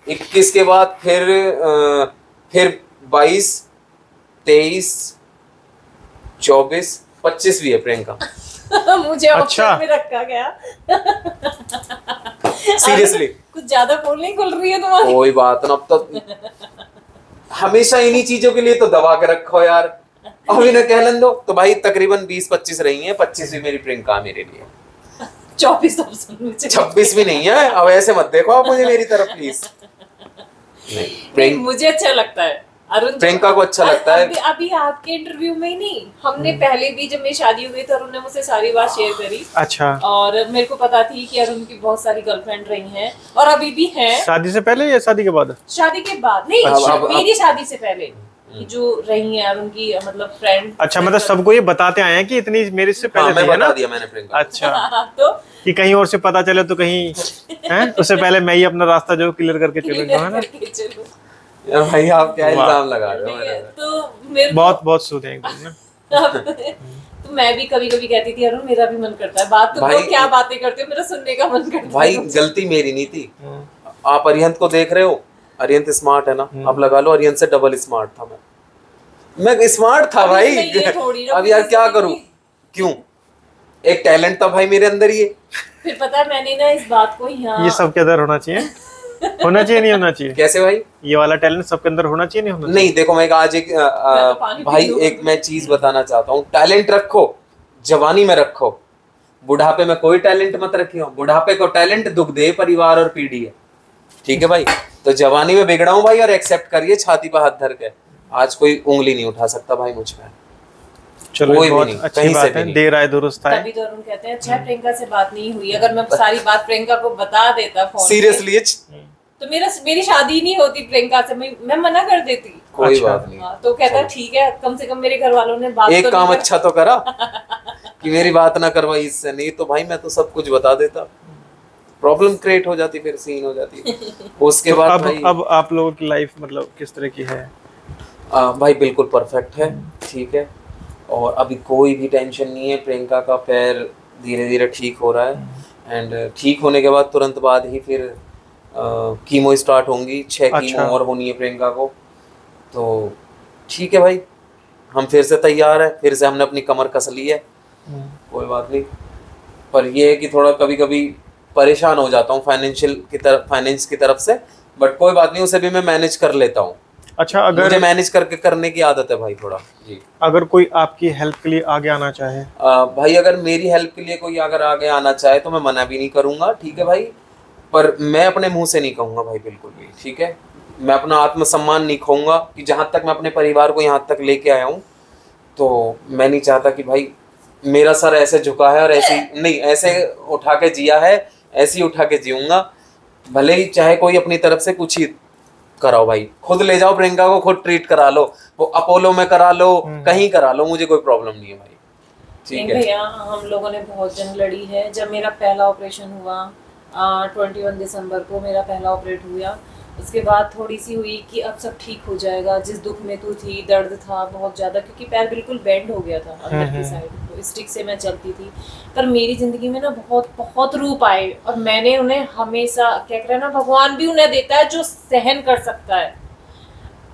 21 के बाद फिर 22, 23, 24, 25 भी है प्रियंका। मुझे ऑप्शन में रखा गया। सीरियसली कुछ ज्यादा पोल नहीं खुल रही है तुम्हारी? कोई बात ना, अब तो हमेशा इन्हीं चीजों के लिए तो दबा के रखो यार। अभी ना कहलन दो तो भाई तकरीबन 20-25 रही हैं। 25 भी मेरी प्रियंका मेरे लिए। 24 ऑप्शन में 26 भी नहीं है। अब ऐसे मत देखो आप मुझे मेरी तरफ प्लीज। नहीं, मुझे अच्छा लगता है अरुण प्रियंका को अच्छा लगता है। अभी आपके इंटरव्यू में ही नहीं, हमने पहले भी जब मेरी शादी हुई तो अरुण ने मुझसे सारी बात शेयर करी। अच्छा। और मेरे को पता थी कि अरुण की बहुत सारी गर्लफ्रेंड रही हैं और अभी भी हैं। शादी से पहले या शादी के बाद? शादी के बाद नहीं, मेरी शादी से पहले कि जो रही है अरुण की मतलब फ्रेंड। अच्छा, मतलब सबको ये बताते आए हैं कि इतनी मेरे से पहले मैं थी, है ना? बता दिया मैंने प्रियंका। अच्छा। तो कि कहीं और से पता चले तो कहीं हैं उससे पहले मैं ही अपना रास्ता जो क्लियर करके चलूंगा, है ना? यार भाई आप क्या इल्जाम लगा रहे हो मेरे पे? तो मेरे बहुत सूद है एकदम ना। तो मैं भी कभी कभी कहती थी अरुण मेरा भी मन करता है, बात तो क्या बातें करते हो, मेरा सुनने का मन करता है। भाई गलती मेरी नहीं थी। आप अरिहंत को देख रहे हो, अरिहंत स्मार्ट है ना, आप लगा लो अरिहंत से डबल स्मार्ट था मैं स्मार्ट था भाई। अब यार क्या करूं, क्यों? एक टैलेंट था भाई मेरे अंदर ये। फिर पता है मैंने ना इस बात को यहाँ ये सबके अंदर होना चाहिए, होना चाहिए नहीं होना चाहिए? कैसे भाई? ये वाला टैलेंट सबके अंदर होना चाहिए नहीं होना चाहिए? नहीं देखो मैं आज एक भाई एक मैं चीज बताना चाहता हूँ, टैलेंट रखो जवानी में रखो, बुढ़ापे में कोई टैलेंट मत रखियो। बुढ़ापे को टैलेंट दुख दे परिवार और पीढ़ी है, ठीक है भाई? तो जवानी में बिगड़ा हूँ भाई और एक्सेप्ट करिए छाती पर हाथ धर के। आज कोई उंगली नहीं उठा सकता भाई मुझ पे। चलो कोई बहुत भी नहीं, अच्छी कहीं बात से भी है, नहीं। देर आए दुरुस्त आए। तभी तो अरुण कहते हैं अच्छा प्रियंका से बात नहीं हुई। अगर मैं सारी बात प्रियंका को बता देता फोन सीरियसली तो मेरी शादी नहीं होती प्रियंका से, मैं मना कर देती। कोई अच्छा। बात नहीं। तो कहता ठीक है, कम से कम मेरे घर वालों ने बात एक तो काम नहीं अच्छा तो करा कि मेरी बात ना करवाई इससे, नहीं तो भाई मैं तो सब कुछ बता देता, प्रॉब्लम क्रिएट हो जाती, फिर सीन हो जाती। उसके तो बाद भाई अब आप लोगों की लाइफ मतलब किस तरह की है? भाई बिल्कुल परफेक्ट है, ठीक है। और अभी कोई भी टेंशन नहीं है। प्रियंका का पैर धीरे धीरे ठीक हो रहा है एंड ठीक होने के बाद तुरंत बाद ही फिर कीमो स्टार्ट होंगी। 6 अच्छा। कीमो और होनी है प्रियंका को। तो ठीक है भाई, हम फिर से तैयार है, फिर से हमने अपनी कमर कस ली है, कोई बात नहीं। पर ये है कि थोड़ा कभी कभी परेशान हो जाता हूँ फाइनेंस की तरफ से, बट कोई बात नहीं, उसे भी मैं मैनेज कर लेता हूँ। अच्छा, अगर मुझे मैनेज करके करने की आदत है भाई थोड़ा जी। अगर कोई आपकी हेल्प के लिए आगे आना चाहे? भाई अगर मेरी हेल्प के लिए कोई अगर आगे आना चाहे तो मैं मना भी नहीं करूंगा, ठीक है भाई। पर मैं अपने मुंह से नहीं कहूंगा भाई, बिल्कुल भी, ठीक है। मैं अपना आत्मसम्मान नहीं खोऊंगा कि जहाँ तक मैं अपने परिवार को यहाँ तक लेके आया हूँ, तो मैं नहीं चाहता कि भाई मेरा सर ऐसे झुका है और ऐसे नहीं, ऐसे उठा के जिया है, ऐसे ही उठा के जीऊंगा। भले ही चाहे कोई अपनी तरफ से कुछ ही कराओ भाई, खुद ले जाओ प्रियंका को, खुद ट्रीट करा लो, वो अपोलो में करा लो, कहीं करा लो, मुझे कोई प्रॉब्लम नहीं है भाई, ठीक है। भैया हम लोगों ने बहुत जंग लड़ी है। जब मेरा पहला ऑपरेशन हुआ 21 दिसंबर को मेरा पहला ऑपरेट हुआ, उसके बाद थोड़ी सी हुई कि अब सब ठीक हो जाएगा। जिस दुख में तू थी, दर्द था बहुत ज़्यादा, क्योंकि पैर बिल्कुल बेंड हो गया था अंदर की साइड, तो स्टिक से मैं चलती थी। पर मेरी ज़िंदगी में ना बहुत बहुत रूप आए और मैंने उन्हें हमेशा, क्या कह रहे हैं ना, भगवान भी उन्हें देता है जो सहन कर सकता है।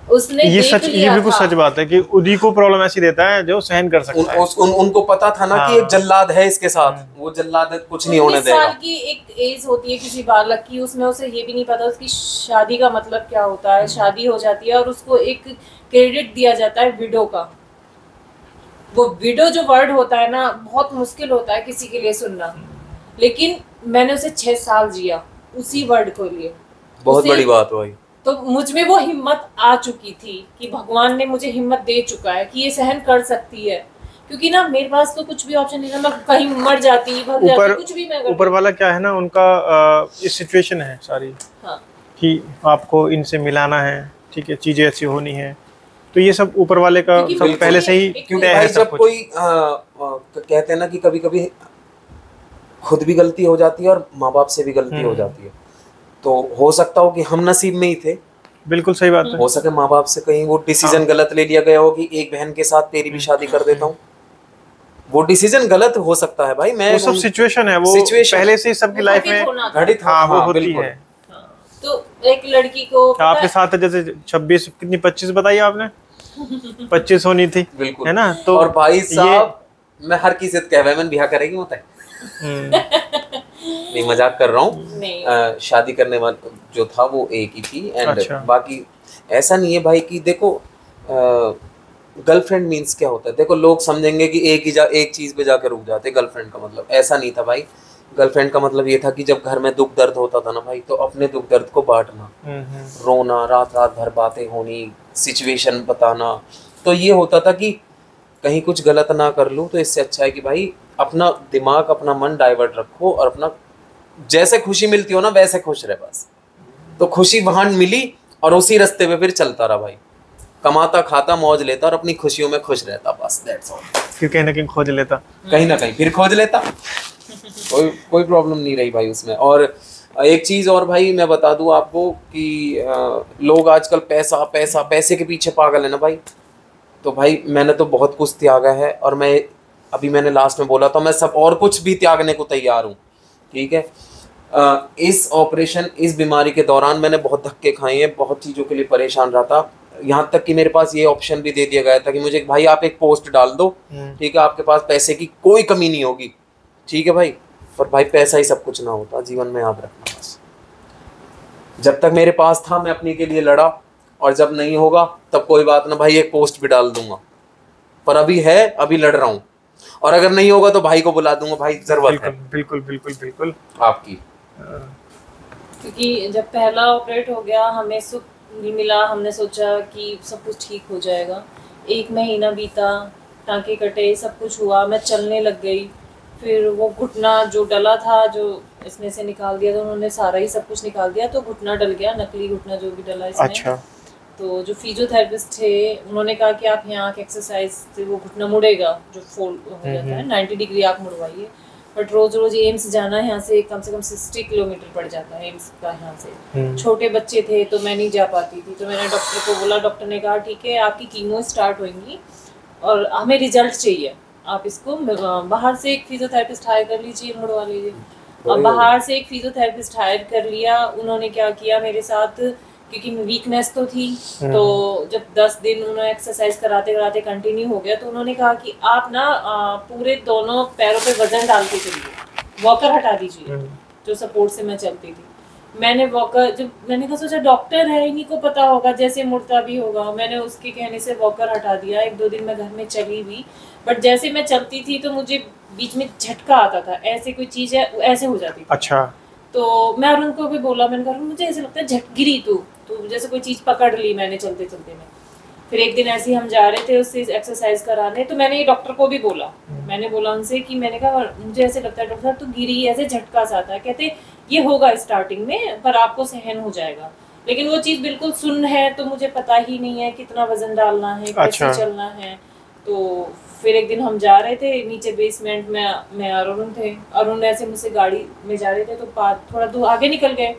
उसने ये देख सच, ये लिया बिल्कुल था। सच बात है कि उन्हीं को प्रॉब्लम ऐसी देता है जो सहन कर सकता है। उनको पता था ना कि एक जल्लाद है इसके साथ, वो जल्लाद कुछ नहीं होने 19 देगा। साल की एक एज होती है किसी बालक की, उसमें उसे ये भी नहीं पता उसकी शादी का मतलब क्या होता है। शादी हो जाती है और उसको एक क्रेडिट दिया जाता है विडो का। वो विडो जो वर्ड होता है ना, बहुत मुश्किल होता है किसी के लिए सुनना, लेकिन मैंने उसे 6 साल जिया उसी वर्ड को लिए। बहुत बड़ी बात भाई। तो मुझ में वो हिम्मत आ चुकी थी कि भगवान ने मुझे हिम्मत दे चुका है कि ये सहन कर सकती है, क्योंकि ना मेरे पास तो कुछ भी ऑप्शन नहीं था। मैं कहीं मर जाती, भग जाती, कुछ भी मैं ऊपर वाला क्या है ना, उनका ये सिचुएशन है सारी, हाँ। कि आपको इनसे मिलाना है, ठीक है, चीजें ऐसी होनी है, तो ये सब ऊपर वाले का सब पहले से ही क्योंकि भाई जब कोई कहते हैं ना कि कभी कभी खुद भी गलती हो जाती है और माँ बाप से भी गलती हो जाती है, तो हो सकता हो कि हम नसीब में ही थे। बिल्कुल सही बात है। हो सके माँ बाप से कहीं वो डिसीजन गलत ले लिया गया हो कि एक बहन के साथ तेरी भी शादी कर देता हूँ, वो डिसीजन गलत हो सकता है भाई। मैं वो सब सिचुएशन है, वो पहले से ही सबकी लाइफ में घटित वो होती है। तो एक लड़की को आपके साथ जैसे 26 कितनी 25 बताई आपने 25 होनी थी, बिल्कुल है ना? तो और भाई साहब मैं हर की इज्जत कह मैंने ब्याह करेगी होता है नहीं, मजाक कर रहा हूँ। शादी करने वाला जो था वो एक ही थी एंड अच्छा। बाकी ऐसा नहीं है भाई कि देखो गर्लफ्रेंड मींस क्या होता है। देखो लोग समझेंगे कि एक चीज पे जाकर रुक जाते, गर्लफ्रेंड का मतलब ऐसा नहीं था भाई। गर्लफ्रेंड का मतलब ये था कि जब घर में दुख दर्द होता था ना भाई, तो अपने दुख दर्द को बांटना, रोना, रात रात भर बातें होनी, सिचुएशन बताना। तो ये होता था कि कहीं कुछ गलत ना कर लूँ, तो इससे अच्छा है कि भाई अपना दिमाग, अपना मन डाइवर्ट रखो और अपना जैसे खुशी मिलती हो ना वैसे खुश रहे बस। तो खुशी वहां मिली और उसी रास्ते पे फिर चलता रहा भाई, कमाता खाता मौज लेता और अपनी खुशियों में खुश रहता बस, दैट्स ऑल। फिर कहीं ना कहीं खोज लेता, कहीं ना कहीं फिर खोज लेता, कोई प्रॉब्लम नहीं रही भाई उसमें। और एक चीज़ और भाई मैं बता दूं आपको कि लोग आजकल पैसा पैसा पैसे के पीछे पागल है ना भाई। तो भाई मैंने तो बहुत कुछ त्यागा है, और मैं अभी मैंने लास्ट में बोला था मैं सब और कुछ भी त्यागने को तैयार हूँ, ठीक है। इस ऑपरेशन, इस बीमारी के दौरान मैंने बहुत धक्के खाए हैं, बहुत चीज़ों के लिए परेशान रहा था, यहाँ तक कि मेरे पास ये ऑप्शन भी दे दिया गया था कि मुझे भाई आप एक पोस्ट डाल दो, ठीक है, आपके पास पैसे की कोई कमी नहीं होगी, ठीक है भाई। पर भाई पैसा ही सब कुछ ना होता जीवन में, याद रखना बस। जब तक मेरे पास था मैं अपने के लिए लड़ा, और जब नहीं होगा तब कोई बात ना भाई, एक पोस्ट भी डाल दूंगा। पर अभी है, अभी लड़ रहा हूँ, और अगर नहीं होगा तो भाई को बुला दूंगा, भाई जरूरत है। बिल्कुल बिल्कुल बिल्कुल आपकी। क्योंकि जब पहला ऑपरेट हो गया हमें सुख मिला, हमने सोचा कि सब कुछ ठीक हो जाएगा। 1 महीना बीता, टाँके कटे, सब कुछ हुआ, मैं चलने लग गई। फिर वो घुटना जो डला था, जो इसमें से निकाल दिया था उन्होंने, सारा ही सब कुछ निकाल दिया, तो घुटना डल गया, नकली घुटना जो भी डला इसमें। अच्छा। तो जो फिजियोथेरेपिस्ट थे उन्होंने कहा कि आप यहाँ की एक्सरसाइज से वो घुटना मुड़ेगा, जो फोल्ड हो जाता है 90 डिग्री आप मुड़वाइए। बट रोज रोज एम्स जाना यहाँ से कम 60 किलोमीटर पड़ जाता है एम्स का यहाँ से। छोटे बच्चे थे तो मैं नहीं जा पाती थी, तो मैंने डॉक्टर को बोला, डॉक्टर ने कहा ठीक है आपकी कीमो स्टार्ट होंगी और हमें रिजल्ट चाहिए, आप इसको बाहर से एक फिजियोथेरेपिस्ट हायर कर लीजिए, मुड़वा लीजिए। अब बाहर से एक फिजियोथेरेपिस्ट हायर कर लिया, उन्होंने क्या किया मेरे साथ, क्योंकि वीकनेस तो थी, तो जब 10 दिन उन्होंने एक्सरसाइज कराते कराते कंटिन्यू हो गया, तो उन्होंने कहा कि आप ना पूरे दोनों पैरों पे वजन डाल के चलिए, वॉकर हटा दीजिए जो सपोर्ट से मैं चलती थी। मैंने वॉकर, जब मैंने कहा सोचा डॉक्टर है इन्हीं को पता होगा जैसे मुड़ता भी होगा, मैंने उसके कहने से वॉकर हटा दिया। 1-2 दिन मैं घर में चली भी, बट जैसे मैं चलती थी तो मुझे बीच में झटका आता था, ऐसे कोई चीज़ है ऐसे हो जाती थी। अच्छा। तो मैं अरुण को भी बोला, मैंने कहा मुझे ऐसे लगता है झट गिरी तो जैसे कोई चीज़ पकड़ ली मैंने चलते चलते में। फिर एक दिन ऐसे ही हम जा रहे थे उससे एक्सरसाइज कराने, तो मैंने डॉक्टर को भी बोला, मैंने बोला उनसे कि मैंने कहा मुझे ऐसे लगता है डॉक्टर साहब तो गिरी, ऐसे झटका सा आता है। कहते ये होगा स्टार्टिंग में पर आपको सहन हो जाएगा, लेकिन वो चीज़ बिल्कुल सुन्न है, तो मुझे पता ही नहीं है कितना वजन डालना है, कैसे चलना है। तो फिर एक दिन हम जा रहे थे नीचे बेसमेंट में, मैं अरुण थे, अरुण ऐसे मुझसे गाड़ी में जा रहे थे तो थोड़ा दूर आगे निकल गए,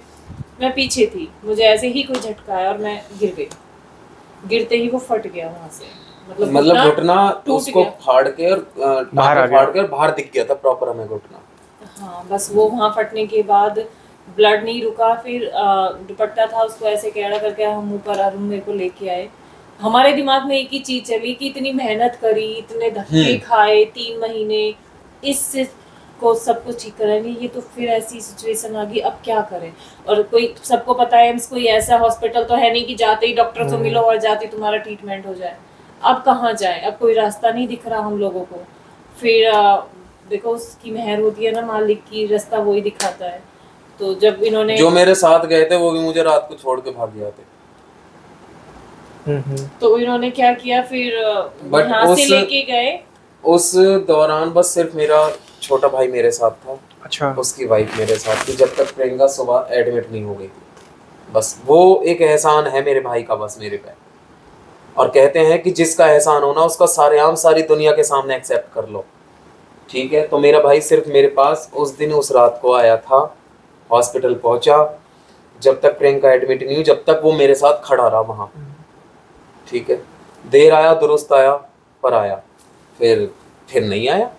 मैं पीछे थी, मुझे ऐसे ही कोई झटका आया और मैं गिर गई। गिरते ही वो फट गया वहाँ से, मतलब घुटना उसको फाड़ के और बाहर दिख गया था प्रॉपर हमें घुटना। हाँ बस वो वहाँ फटने के बाद ब्लड नहीं रुका, फिर दुपट्टा था उसको ऐसे कैड़ा करके हम ऊपर अरुण मेरे को लेके आए। हमारे दिमाग में एक ही चीज चली कि इतनी मेहनत करी, इतने धक्के खाए 3 महीने, इस को सब कुछ ठीक कराएंगे, ये तो फिर ऐसी सिचुएशन आ गई, अब क्या करें। और कोई सबको पता है एम्स कोई ऐसा हॉस्पिटल तो है नहीं कि जाते ही डॉक्टर से मिलो और जाते ही तुम्हारा ट्रीटमेंट हो जाए। अब कहाँ जाए, अब कोई रास्ता नहीं दिख रहा हम लोगों को। फिर देखो उसकी मेहर होती है ना मालिक की, रास्ता वही दिखाता है। तो जब इन्होंने, जो मेरे साथ गए थे वो भी मुझे रात को छोड़ के भाग गए थे। तो इन्होंने क्या किया फिर यहाँ से लेके गए। उस दौरान बस सिर्फ मेरा छोटा भाई मेरे साथ था। अच्छा। उसकी वाइफ मेरे साथ थी जब तक प्रियंका सुबह एडमिट नहीं हो गई थी। बस वो एक एहसान है मेरे भाई का बस मेरे पे। और कहते हैं कि जिसका एहसान होना उसका सारेआम सारी दुनिया के सामने एक्सेप्ट कर लो, ठीक है। तो मेरा भाई सिर्फ मेरे पास उस दिन उस रात को आया था, हॉस्पिटल पहुंचा, जब तक प्रियंका एडमिट नहीं हुई जब तक वो मेरे साथ खड़ा रहा वहाँ, ठीक है। देर आया दुरुस्त आया पर आया, फिर नहीं आया।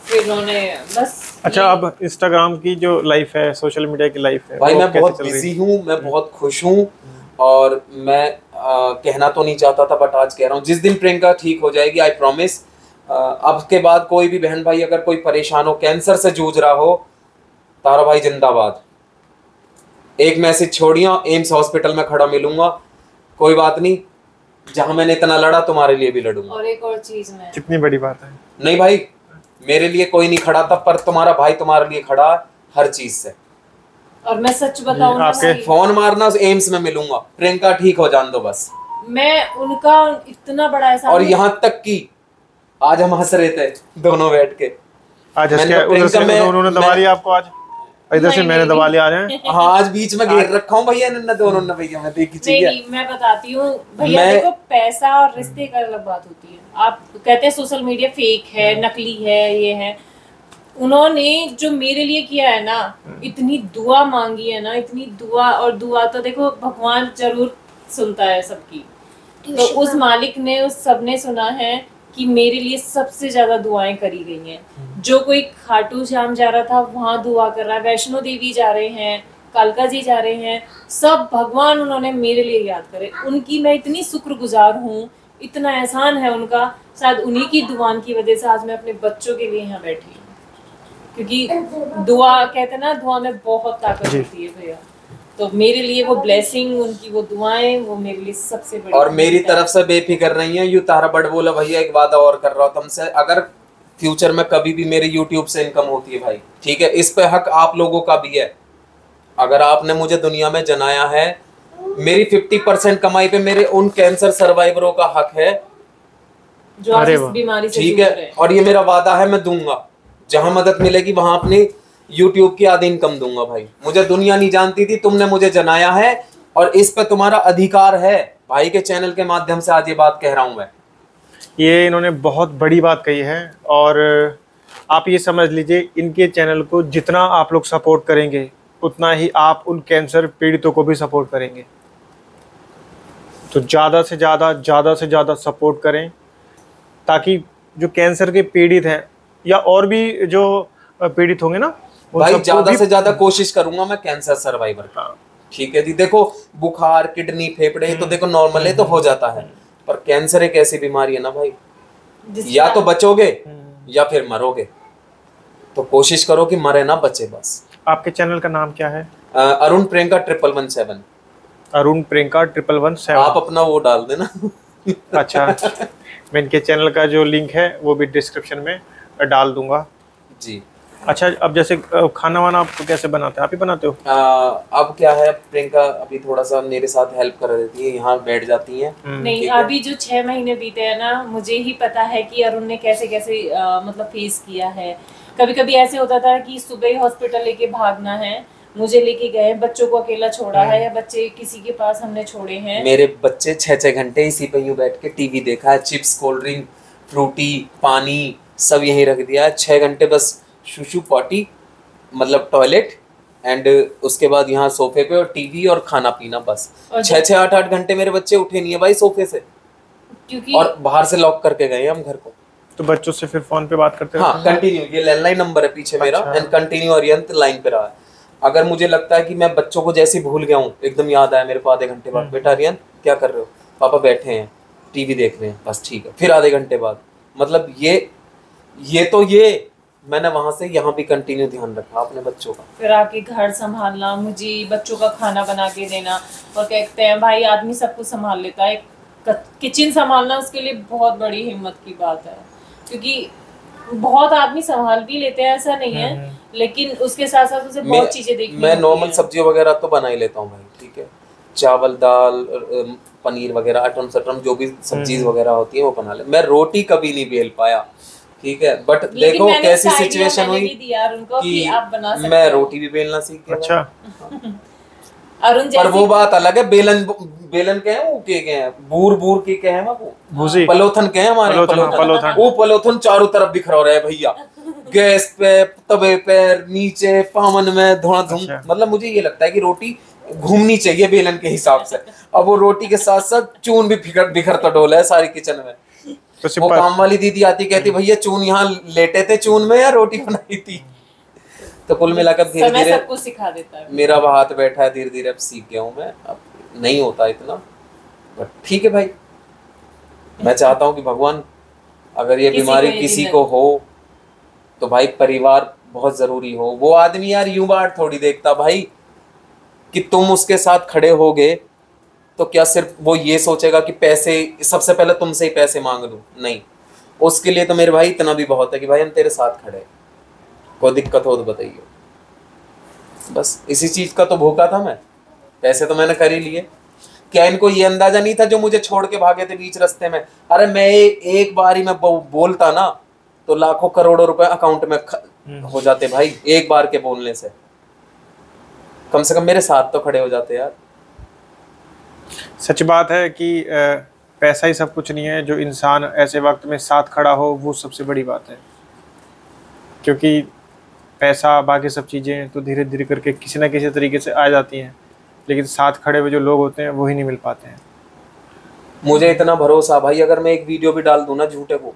फिर उन्होंने बस। अच्छा, अब इंस्टाग्राम की जो लाइफ है, सोशल मीडिया की लाइफ है, भाई मैं बहुत बिजी हूँ, मैं बहुत खुश हूँ, और मैं कहना तो नहीं चाहता था बट आज कह रहा हूँ। जिस दिन प्रियंका ठीक हो जाएगी, आई प्रॉमिस, अब के बाद कोई भी बहन भाई अगर कोई परेशान हो, कैंसर से जूझ रहा हो, तारा भाई जिंदाबाद। एक मैसेज छोड़िया, एम्स हॉस्पिटल में खड़ा मिलूंगा, कोई बात नहीं, जहां मैंने इतना लड़ा तुम्हारे लिए भी लड़ूंगा। और एक और चीज में, कितनी बड़ी बात है। नहीं भाई, मेरे लिए कोई नहीं खड़ा था, पर तुम्हारा भाई तुम्हारे लिए खड़ा हर चीज से। और मैं सच बताऊं ना, फोन मारना, एम्स में मिलूंगा, प्रियंका ठीक हो जान दो बस। मैं उनका इतना बड़ा एहसान, और यहाँ तक कि आज हम हंस रहे थे दोनों बैठ के, आज उधर से उन्होंने दबा लिया आपको, आज इधर से मैंने दबा लिया। हाँ, आज बीच में घेर रखा हूँ भैया ने दोनों ने। भैया मैं देखी चीज नहीं, मैं बताती हूँ भैया, देखो पैसा और रिश्ते का अलग बात होती है। आप कहते हैं सोशल मीडिया फेक है, नकली है, ये है। उन्होंने जो मेरे लिए किया है ना, इतनी दुआ मांगी है ना, इतनी दुआ, और दुआ तो देखो भगवान जरूर सुनता है सबकी, तो उस मालिक ने, उस सब ने सुना है कि मेरे लिए सबसे ज्यादा दुआएं करी गई हैं। जो कोई खाटू श्याम जा रहा था वहां दुआ कर रहा है, वैष्णो देवी जा रहे हैं, कालका जी जा रहे हैं, सब भगवान उन्होंने मेरे लिए याद करे। उनकी मैं इतनी शुक्रगुजार हूँ, इतना एहसान है उनका। शायद उन्हीं की दुआन की वजह से आज मैं अपने बच्चों के लिए यहाँ बैठी हूँ, क्योंकि दुआ कहते हैं ना, दुआ में बहुत ताकत होती है भैया। तो मेरे लिए वो ब्लेसिंग, उनकी वो दुआएं, वो मेरे लिए सबसे बड़ी। और मेरी तरफ से बेफिक्र नहीं है। यू तारा बड़ बोला भैया, एक वादा और कर रहा हूँ तुमसे, अगर फ्यूचर में कभी भी मेरे यूट्यूब से इनकम होती है भाई, ठीक है, इस पे हक आप लोगों का भी है। अगर आपने मुझे दुनिया में जनाया है, मेरी 50% कमाई पे मेरे उन कैंसर सर्वाइवरों का हक है जो आज इस बीमारी से ठीक है। और ये मेरा वादा है, मैं दूंगा, जहां मदद मिलेगी वहां अपनी YouTube की आधी इनकम दूंगा भाई। मुझे दुनिया नहीं जानती थी, तुमने मुझे जनाया है और इस पे तुम्हारा अधिकार है। भाई के चैनल के माध्यम से आज ये बात कह रहा हूं मैं। ये इन्होंने बहुत बड़ी बात कही है, और आप ये समझ लीजिए, इनके चैनल को जितना आप लोग सपोर्ट करेंगे उतना ही आप उन कैंसर पीड़ितों को भी सपोर्ट करेंगे। तो ज़्यादा से ज़्यादा सपोर्ट करें, ताकि जो कैंसर के पीड़ित हैं या और भी जो पीड़ित होंगे ना, भाई ज्यादा से ज्यादा कोशिश करूंगा मैं कैंसर सर्वाइवर का। ठीक है जी, देखो बुखार, किडनी, फेफड़े तो देखो नॉर्मल है, तो हो जाता है, पर कैंसर एक ऐसी बीमारी है ना भाई, या तो बचोगे या फिर मरोगे। तो कोशिश करो कि मरे ना, बचे बस। आपके चैनल का नाम क्या है? अरुण प्रियंका 1117। अरुण प्रियंका 1117। आप अपना वो डाल देना। अच्छा, मैं इनके चैनल का जो लिंक है वो भी डिस्क्रिप्शन में डाल दूंगा जी। अच्छा, अब जैसे खाना वाना आप कैसे बनाते हैं? आप ही बनाते हो? अब क्या है, प्रियंका अभी थोड़ा सा मेरे साथ हेल्प कर देती है, यहाँ बैठ जाती है। नहीं, अभी जो 6 महीने बीते हैं ना, मुझे ही पता है कि अरुण ने कैसे कैसे मतलब फेस किया है। कभी कभी ऐसे होता था कि सुबह ही हॉस्पिटल लेके भागना है, मुझे लेके गए, बच्चों को अकेला छोड़ा है, या बच्चे किसी के पास हमने छोड़े हैं। मेरे बच्चे 6-6 घंटे इसी पे यूं बैठ के टीवी देखा है, चिप्स, कोल्ड ड्रिंक, फ्रूटी, पानी सब यहीं रख दिया है। 6 घंटे बस शूशु, पॉटी मतलब टॉयलेट, एंड उसके बाद यहाँ सोफे पे और टीवी और खाना पीना, बस। 6-6, 8-8 घंटे मेरे बच्चे उठे नहीं है भाई सोफे से, क्योंकि और बाहर से लॉक करके गए हम घर को। तो बच्चों से फिर फोन पे बात करते हो? हाँ, कंटिन्यू, ये लैंडलाइन नंबर है पीछे मेरा, एंड कंटिन्यू अरियंत लाइन पे रहा है। अगर मुझे लगता है कि मैं बच्चों को जैसे भूल गया हूँ, एकदम याद आया मेरे को आधे घंटे बाद, बेटा अरियंत क्या कर रहे हो? पापा बैठे हैं टीवी देख रहे हैं, बस ठीक है। फिर आधे घंटे बाद, मतलब ये मैंने वहां से यहाँ भी कंटिन्यू ध्यान रखा अपने बच्चों का। फिर आके घर संभालना, मुझे बच्चों का खाना बना के देना, और कहते हैं भाई आदमी सब कुछ संभाल लेता है, किचन संभालना उसके लिए बहुत बड़ी हिम्मत की बात है, क्योंकि बहुत आदमी संभाल भी लेते हैं, ऐसा नहीं है, लेकिन उसके साथ साथ उसे बहुत चीजें देखनी। मैं नॉर्मल सब्जियों वगैरह तो बना ही लेता हूँ भाई, ठीक है, चावल, दाल, पनीर वगैरह, अटम सटम जो भी सब्जीज वगैरह होती है वो बना ले। मैं रोटी कभी नहीं बेल पाया, ठीक है, बट देखो कैसी सिचुएशन हुई कि मैं रोटी भी बेलना सीख गया। अच्छा, अरुण पर वो बात अलग है, बेलन के हैं वो के हैं, बूर के हैं वो पलोथन के हैं हमारे, पलोथन वो पलोथन चारों तरफ बिखरा रहा है भैया, गैस पे, तवे पे, नीचे पावन में धुआं। मतलब मुझे ये लगता है कि रोटी घूमनी चाहिए बेलन के हिसाब से। अब वो रोटी के साथ साथ चून भी बिखरता डोला है सारी किचन में। तो वो काम वाली दीदी आती, कहती भैया चून यहाँ लेटे थे चून में या रोटी बनाई थी? तो कुल मिलाकर धीरे धीरे सबको सिखा देता है। मेरा हाथ बैठा है, धीरे धीरे अब सीख गया हूँ मैं। अब नहीं होता इतना, बट ठीक है भाई, मैं चाहता हूँ कि भगवान अगर ये बीमारी किसी को हो तो भाई परिवार बहुत जरूरी हो। वो आदमी यार यूं बात थोड़ी देखता भाई कि तुम उसके साथ खड़े होगे तो क्या सिर्फ वो ये सोचेगा कि पैसे, सबसे पहले तुमसे ही पैसे मांग लूं? नहीं, उसके लिए तो मेरे भाई इतना भी बहुत है कि भाई हम तेरे साथ खड़े हैं, कोई दिक्कत हो तो बताइए। बस इसी चीज का तो भूखा था मैं, पैसे तो मैंने कर ही लिए। क्या इनको ये अंदाजा नहीं था जो मुझे छोड़ के भागे थे बीच रास्ते में? अरे मैं एक बार ही मैं बोलता ना तो लाखों करोड़ों रुपए अकाउंट में हो जाते भाई, एक बार के बोलने से। कम से कम मेरे साथ तो खड़े हो जाते यार। सच बात है कि पैसा ही सब कुछ नहीं है, जो इंसान ऐसे वक्त में साथ खड़ा हो वो सबसे बड़ी बात है। क्योंकि पैसा बाकी सब चीज़ें तो धीरे धीरे करके किसी ना किसी तरीके से आ जाती हैं, लेकिन साथ खड़े हुए जो लोग होते हैं वो ही नहीं मिल पाते हैं। मुझे इतना भरोसा भाई, अगर मैं एक वीडियो भी डाल दूं ना झूठे को,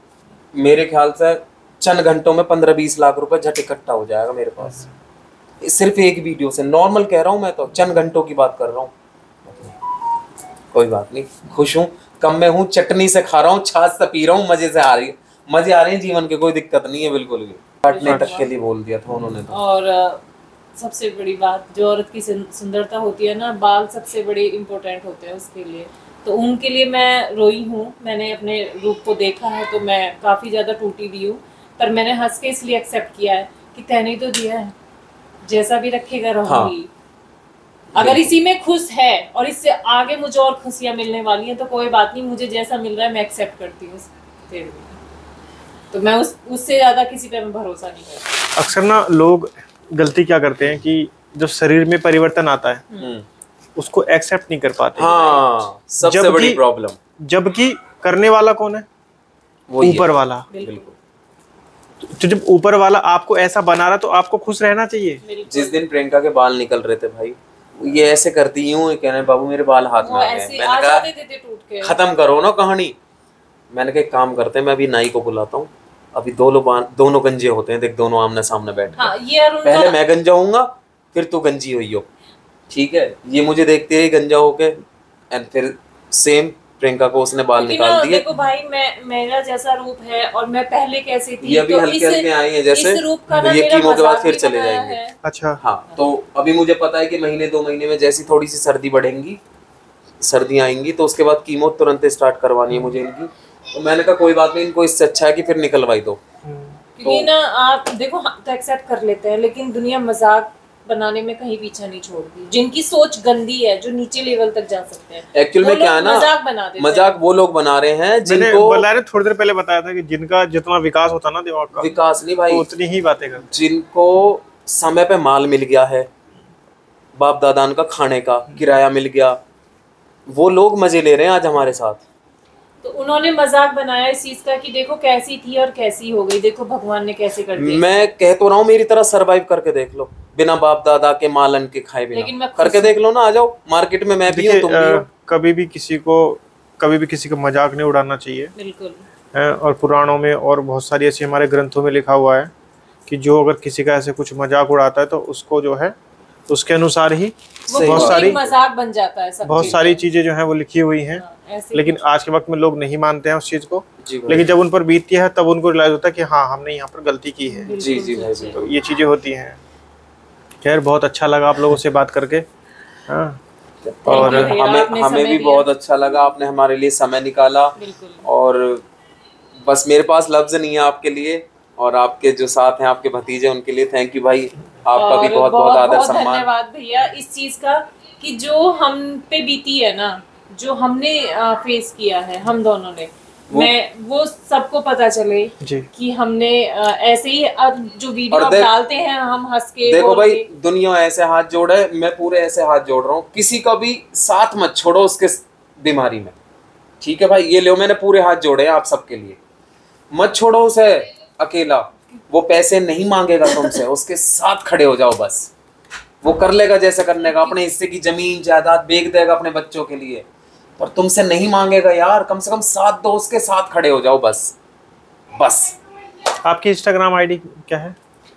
मेरे ख्याल से चंद घंटों में 15-20 लाख रुपए झट इकट्ठा हो जाएगा मेरे पास, सिर्फ एक वीडियो से। नॉर्मल कह रहा हूँ मैं, तो चंद घंटों की बात कर रहा हूँ। कोई बात नहीं, खुश हूँ, कम में हूँ, चटनी से खा रहा हूँ, छाछ से पी रहा हूँ, मजे से मजे आ रहे हैं जीवन के, कोई दिक्कत नहीं है बिल्कुल भी। काटने तक के लिए बोल दिया था उन्होंने तो। और सबसे बड़ी बात, जो औरत की सुंदरता होती है ना, बाल सबसे बड़े इम्पोर्टेंट होते हैं उसके लिए। तो उनके लिए मैं रोई हूँ। मैंने अपने रूप को देखा है तो मैं काफ़ी ज़्यादा टूटी भी हूँ, पर मैंने हंस के इसलिए एक्सेप्ट किया है कि तैने तो दिया है, जैसा भी रखेगा रहूंगी। अगर इसी में खुश है और इससे आगे मुझे और खुशियाँ मिलने वाली हैं तो कोई बात नहीं, मुझे जैसा मिल रहा है मैं एक्सेप्ट करती हूँ। तो मैं उससे ज़्यादा किसी पे मैं भरोसा नहीं करती। अक्सर ना लोग गलती क्या करते हैं कि जब शरीर में परिवर्तन आता है उसको एक्सेप्ट नहीं कर पाते। हाँ, सबसे बड़ी प्रॉब्लम। जबकि करने वाला कौन है? ऊपर वाला। बिल्कुल। तो जब ऊपर वाला आपको ऐसा बना रहा तो आपको खुश रहना चाहिए। जिस दिन प्रियंका के बाल निकल रहे थे भाई, ये ऐसे करती हूँ, कहने बाबू मेरे बाल हाथ में आ गए। मैंने कहा खत्म करो ना कहानी। मैंने कहा काम करते हैं, मैं अभी नाई को बुलाता हूँ, अभी दोनों गंजे होते हैं, देख दोनों आमने सामने बैठ। हाँ, ये पहले मैं गंजा होऊंगा फिर तू गंजी हुई हो, ठीक है? ये मुझे देखते ही गंजा होके एंड फिर सेम प्रियंका को उसने बाल निकाल दिए। देखो भाई, मेरा जैसा रूप है और मैं पहले कैसी थी, ये अभी हल्के हल्के आई है जैसे, ये कीमो के बाद फिर चले जाएंगे। अच्छा हाँ, तो अभी मुझे पता है कि महीने 2 महीने में जैसी थोड़ी सी सर्दी बढ़ेंगी, सर्दियाँ आएंगी, तो उसके बाद कीमो तुरंत स्टार्ट करवानी है मुझे इनकी। तो मैंने कहा कोई बात नहीं, इनको इससे अच्छा है कि फिर निकलवाई दो। क्योंकि ना आप देखो, हम तो एक्सेप्ट कर लेते हैं, लेकिन दुनिया मजाक बनाने में कहीं पीछा नहीं छोड़ती। जिनकी सोच गंदी है, जो नीचे लेवल तक जा सकते हैं, एक्चुअल में क्या है ना, मजाक बना देते हैं। मजाक वो लोग बना रहे हैं जिनको थोड़ी देर पहले बताया था कि जिनका जितना विकास होता ना दिमाग का, विकास नहीं भाई, उतनी ही बातें करते। जिनको समय पे माल मिल गया है, बाप दादान का खाने का किराया मिल गया, वो लोग मजे ले रहे हैं आज हमारे साथ। तो उन्होंने मजाक बनाया इस चीज का कि देखो कैसी थी और कैसी हो गई, देखो भगवान ने कैसे कर दिया। मैं कह तो रहा हूँ मेरी तरह सरवाइव करके देख लो, बिना बाप दादा के मालन के खाए बिना करके देख लो ना। आ जाओ मार्केट में, मैं भी हूँ, तुम भी हो। कभी भी किसी को मजाक नहीं उड़ाना चाहिए। बिल्कुल। और पुराणों में और बहुत सारी ऐसी हमारे ग्रंथों में लिखा हुआ है कि जो अगर किसी का ऐसे कुछ मजाक उड़ाता है तो उसको जो है उसके अनुसार ही बहुत सारी मजाक बन जाता है। बहुत सारी चीजें जो है वो लिखी हुई हैं। लेकिन आज के वक्त में लोग नहीं मानते हैं उस चीज को, लेकिन जब उन पर बीतती है तब उनको रियलाइज होता है कि हाँ, हमने यहाँ पर गलती की है। जी जी भाई, तो ये चीजें होती हैं। खैर, बहुत अच्छा लगा आप लोगों से बात करके। हाँ, और हमें भी बहुत अच्छा लगा, आपने हमारे लिए समय निकाला। और बस मेरे पास लफ्ज नहीं है आपके लिए, और आपके जो साथ हैं आपके भतीजे, उनके लिए थैंक यू भाई, आपका भी बहुत बहुत आदर सम्मान। धन्यवाद भैया इस चीज का कि जो हम पे बीती है ना, जो हमने फेस किया है हम दोनों ने, वो सबको पता चले कि हमने ऐसे ही जो वीडियो आप डालते हैं हम हंस के। देखो भाई, दुनिया ऐसे हाथ जोड़े, मैं पूरे ऐसे हाथ जोड़ रहा हूँ, किसी का भी साथ मत छोड़ो उसके बीमारी में, ठीक है भाई? ये लो, मैंने पूरे हाथ जोड़े हैं आप सबके लिए, मत छोड़ो उसे अकेला। वो पैसे नहीं मांगेगा तुमसे, उसके साथ खड़े हो जाओ बस, वो कर लेगा जैसे करने का, अपने हिस्से की जमीन जायदाद बेच देगा अपने बच्चों के लिए, पर तुमसे नहीं मांगेगा यार। कम से कम साथ दो, उसके साथ खड़े हो जाओ बस। आपकी इंस्टाग्राम आईडी क्या है?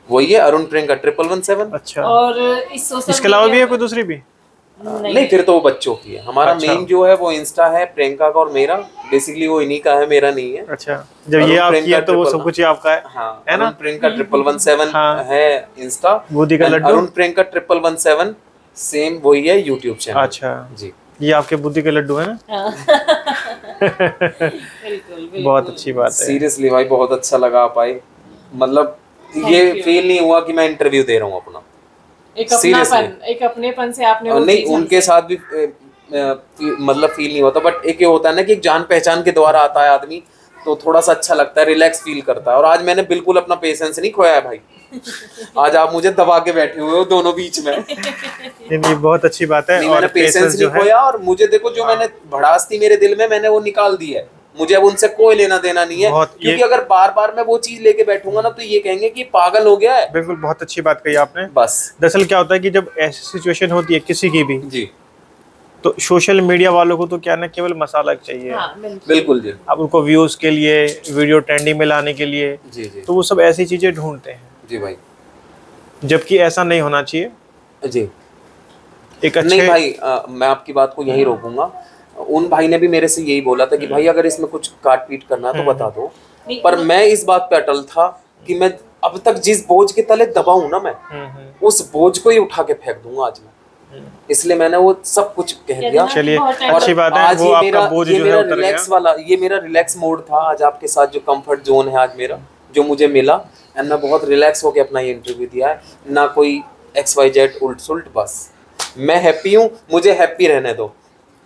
वही है अरुण प्रियंका 1117। अच्छा, और इसके अलावा भी है कोई दूसरी भी? नहीं, फिर तो वो बच्चों की है। हमारा मेन जो है वो इंस्टा है प्रियंका का, और मेरा बेसिकली वो इन्हीं का है, मेरा नहीं है। अच्छा, जब ये आपकी है तो वो सब कुछ ही आपका है। हाँ, है ना? प्रियंका 1117 है इंस्टा, बूंदी का लड्डू अरुण प्रियंका 1117 सेम वही है यूट्यूब चैनल। अच्छा जी, ये आपके बुद्धि के लड्डू है ना? बिल्कुल बहुत अच्छी बात है। सीरियसली भाई बहुत अच्छा लगा आप आए, मतलब ये फील नहीं हुआ कि मैं इंटरव्यू दे रहा हूँ अपना, एक अपनापन, एक अपनेपन से आपने वो नहीं चीज़ उनके हमसे- साथ भी मतलब फील नहीं होता, बट एक ये होता है ना कि एक जान पहचान के द्वारा आता है आदमी, तो थोड़ा सा अच्छा लगता है, रिलैक्स फील करता है। और आज मैंने बिल्कुल अपना पेशेंस नहीं खोया है भाई, आज आप मुझे दबा के बैठे हुए हो दोनों बीच में। नहीं, बहुत अच्छी बात है। नहीं, और मैंने पेशेंस नहीं खोया, और मुझे देखो जो मैंने भड़ास थी मेरे दिल में, मैंने वो निकाल दी है। मुझे अब उनसे कोई लेना देना नहीं है, क्योंकि अगर बार बार मैं वो चीज लेके बैठूंगा ना तो ये कहेंगे कि पागल हो गया है। बिल्कुल, बहुत अच्छी बात कही आपने। बस दरअसल क्या होता है कि जब ऐसी सिचुएशन होती है किसी की भी जी, तो सोशल मीडिया वालों को तो क्या ना केवल मसाला चाहिए। हाँ, बिल्कुल जी, अब उनको व्यूज के लिए, वीडियो ट्रेंडिंग में लाने के लिए, जी जी तो वो सब ऐसी चीजें ढूंढते हैं, जी भाई, जबकि ऐसा नहीं होना चाहिए। जी एक अच्छे नहीं भाई, मैं आपकी बात को यहीं रोकूंगा। उन भाई ने भी मेरे से यही बोला था कि भाई अगर इसमें कुछ काट पीट करना है तो बता दो, पर मैं इस बात पे अटल था कि मैं अब तक जिस बोझ के तले दबा हूं ना, मैं उस बोझ को ही उठा के फेंक दूंगा आज मैं, इसलिए मैंने वो सब कुछ कह दिया। चलिए, और अच्छी बात है। आज वो ये आपका मेरा बोझ ये जो है मेरा उतर रिलैक्स गया। वाला, ये मेरा रिलैक्स मोड था आज आपके साथ, जो कंफर्ट जोन है आज मेरा, जो मुझे मिला, एंड मैं बहुत रिलैक्स होकर अपना ये इंटरव्यू दिया है, ना कोई XYZ उल्ट सुल्ट। बस मैं हैप्पी हूँ, मुझे हैप्पी रहने दो।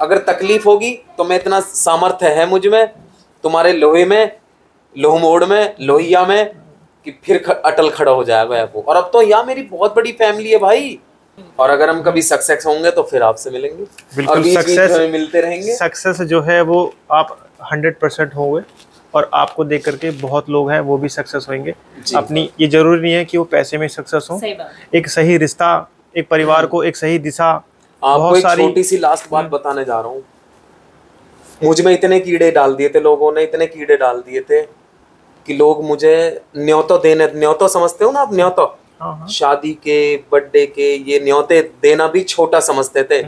अगर तकलीफ होगी तो मैं, इतना सामर्थ्य है मुझ में, तुम्हारे लोहे में, लोह मोड़ में, लोहिया में, कि फिर अटल खड़ा हो जाएगा वो। और अब तो यहाँ मेरी बहुत बड़ी फैमिली है भाई, और अगर हम कभी सक्सेस होंगे तो फिर आपसे मिलेंगे, बिल्कुल, बीच सक्सेस में मिलते रहेंगे। सक्सेस जो है वो आप 100% होंगे, और आपको देख करके बहुत लोग हैं वो भी सक्सेस होंगे अपनी। ये जरूरी नहीं है कि वो पैसे में सक्सेस हो, सही बात। एक सही रिश्ता, एक परिवार को एक सही दिशा। आपको एक छोटी सी लास्ट बात बताने जा रहा हूँ। मुझ में इतने कीड़े डाल दिए थे लोगों ने, इतने कीड़े डाल दिए थे कि लोग मुझे न्योतो समझते हो ना आप, न्योतो, शादी के, बर्थडे के, ये न्योते देना भी छोटा समझते थे।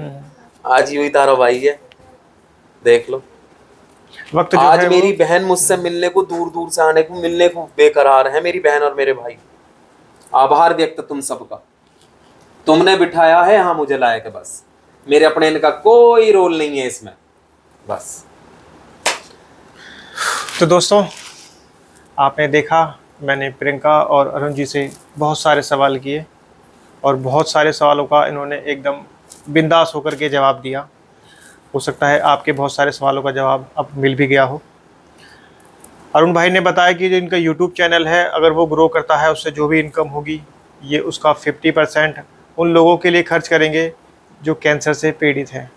आज यूं ही तारा भाई है, देख लो। वक्त जो आज है मेरी बहन मुझसे मिलने को, दूर दूर से आने को, मिलने को बेकरार है मेरी बहन और मेरे भाई। आभार व्यक्त तुम सबका, तुमने बिठाया है यहाँ मुझे लायक है, बस मेरे अपने इनका कोई रोल नहीं है इसमें, बस। तो दोस्तों, आपने देखा मैंने प्रियंका और अरुण जी से बहुत सारे सवाल किए, और बहुत सारे सवालों का इन्होंने एकदम बिंदास होकर के जवाब दिया। हो सकता है आपके बहुत सारे सवालों का जवाब अब मिल भी गया हो। अरुण भाई ने बताया कि जो इनका YouTube चैनल है, अगर वो ग्रो करता है, उससे जो भी इनकम होगी ये उसका 50% उन लोगों के लिए खर्च करेंगे जो कैंसर से पीड़ित हैं।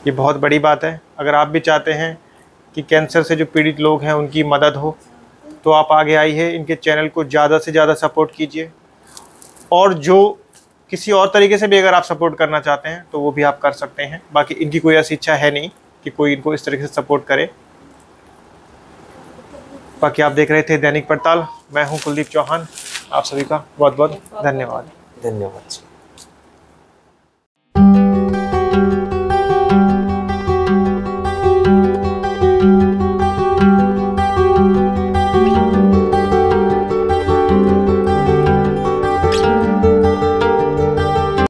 ये बहुत बड़ी बात है। अगर आप भी चाहते हैं कि कैंसर से जो पीड़ित लोग हैं उनकी मदद हो, तो आप आगे आइए, इनके चैनल को ज़्यादा से ज़्यादा सपोर्ट कीजिए। और जो किसी और तरीके से भी अगर आप सपोर्ट करना चाहते हैं तो वो भी आप कर सकते हैं। बाकी इनकी कोई ऐसी इच्छा है नहीं कि कोई इनको इस तरीके से सपोर्ट करे। बाकी आप देख रहे थे दैनिक पड़ताल, मैं हूं कुलदीप चौहान। आप सभी का बहुत बहुत धन्यवाद। धन्यवाद।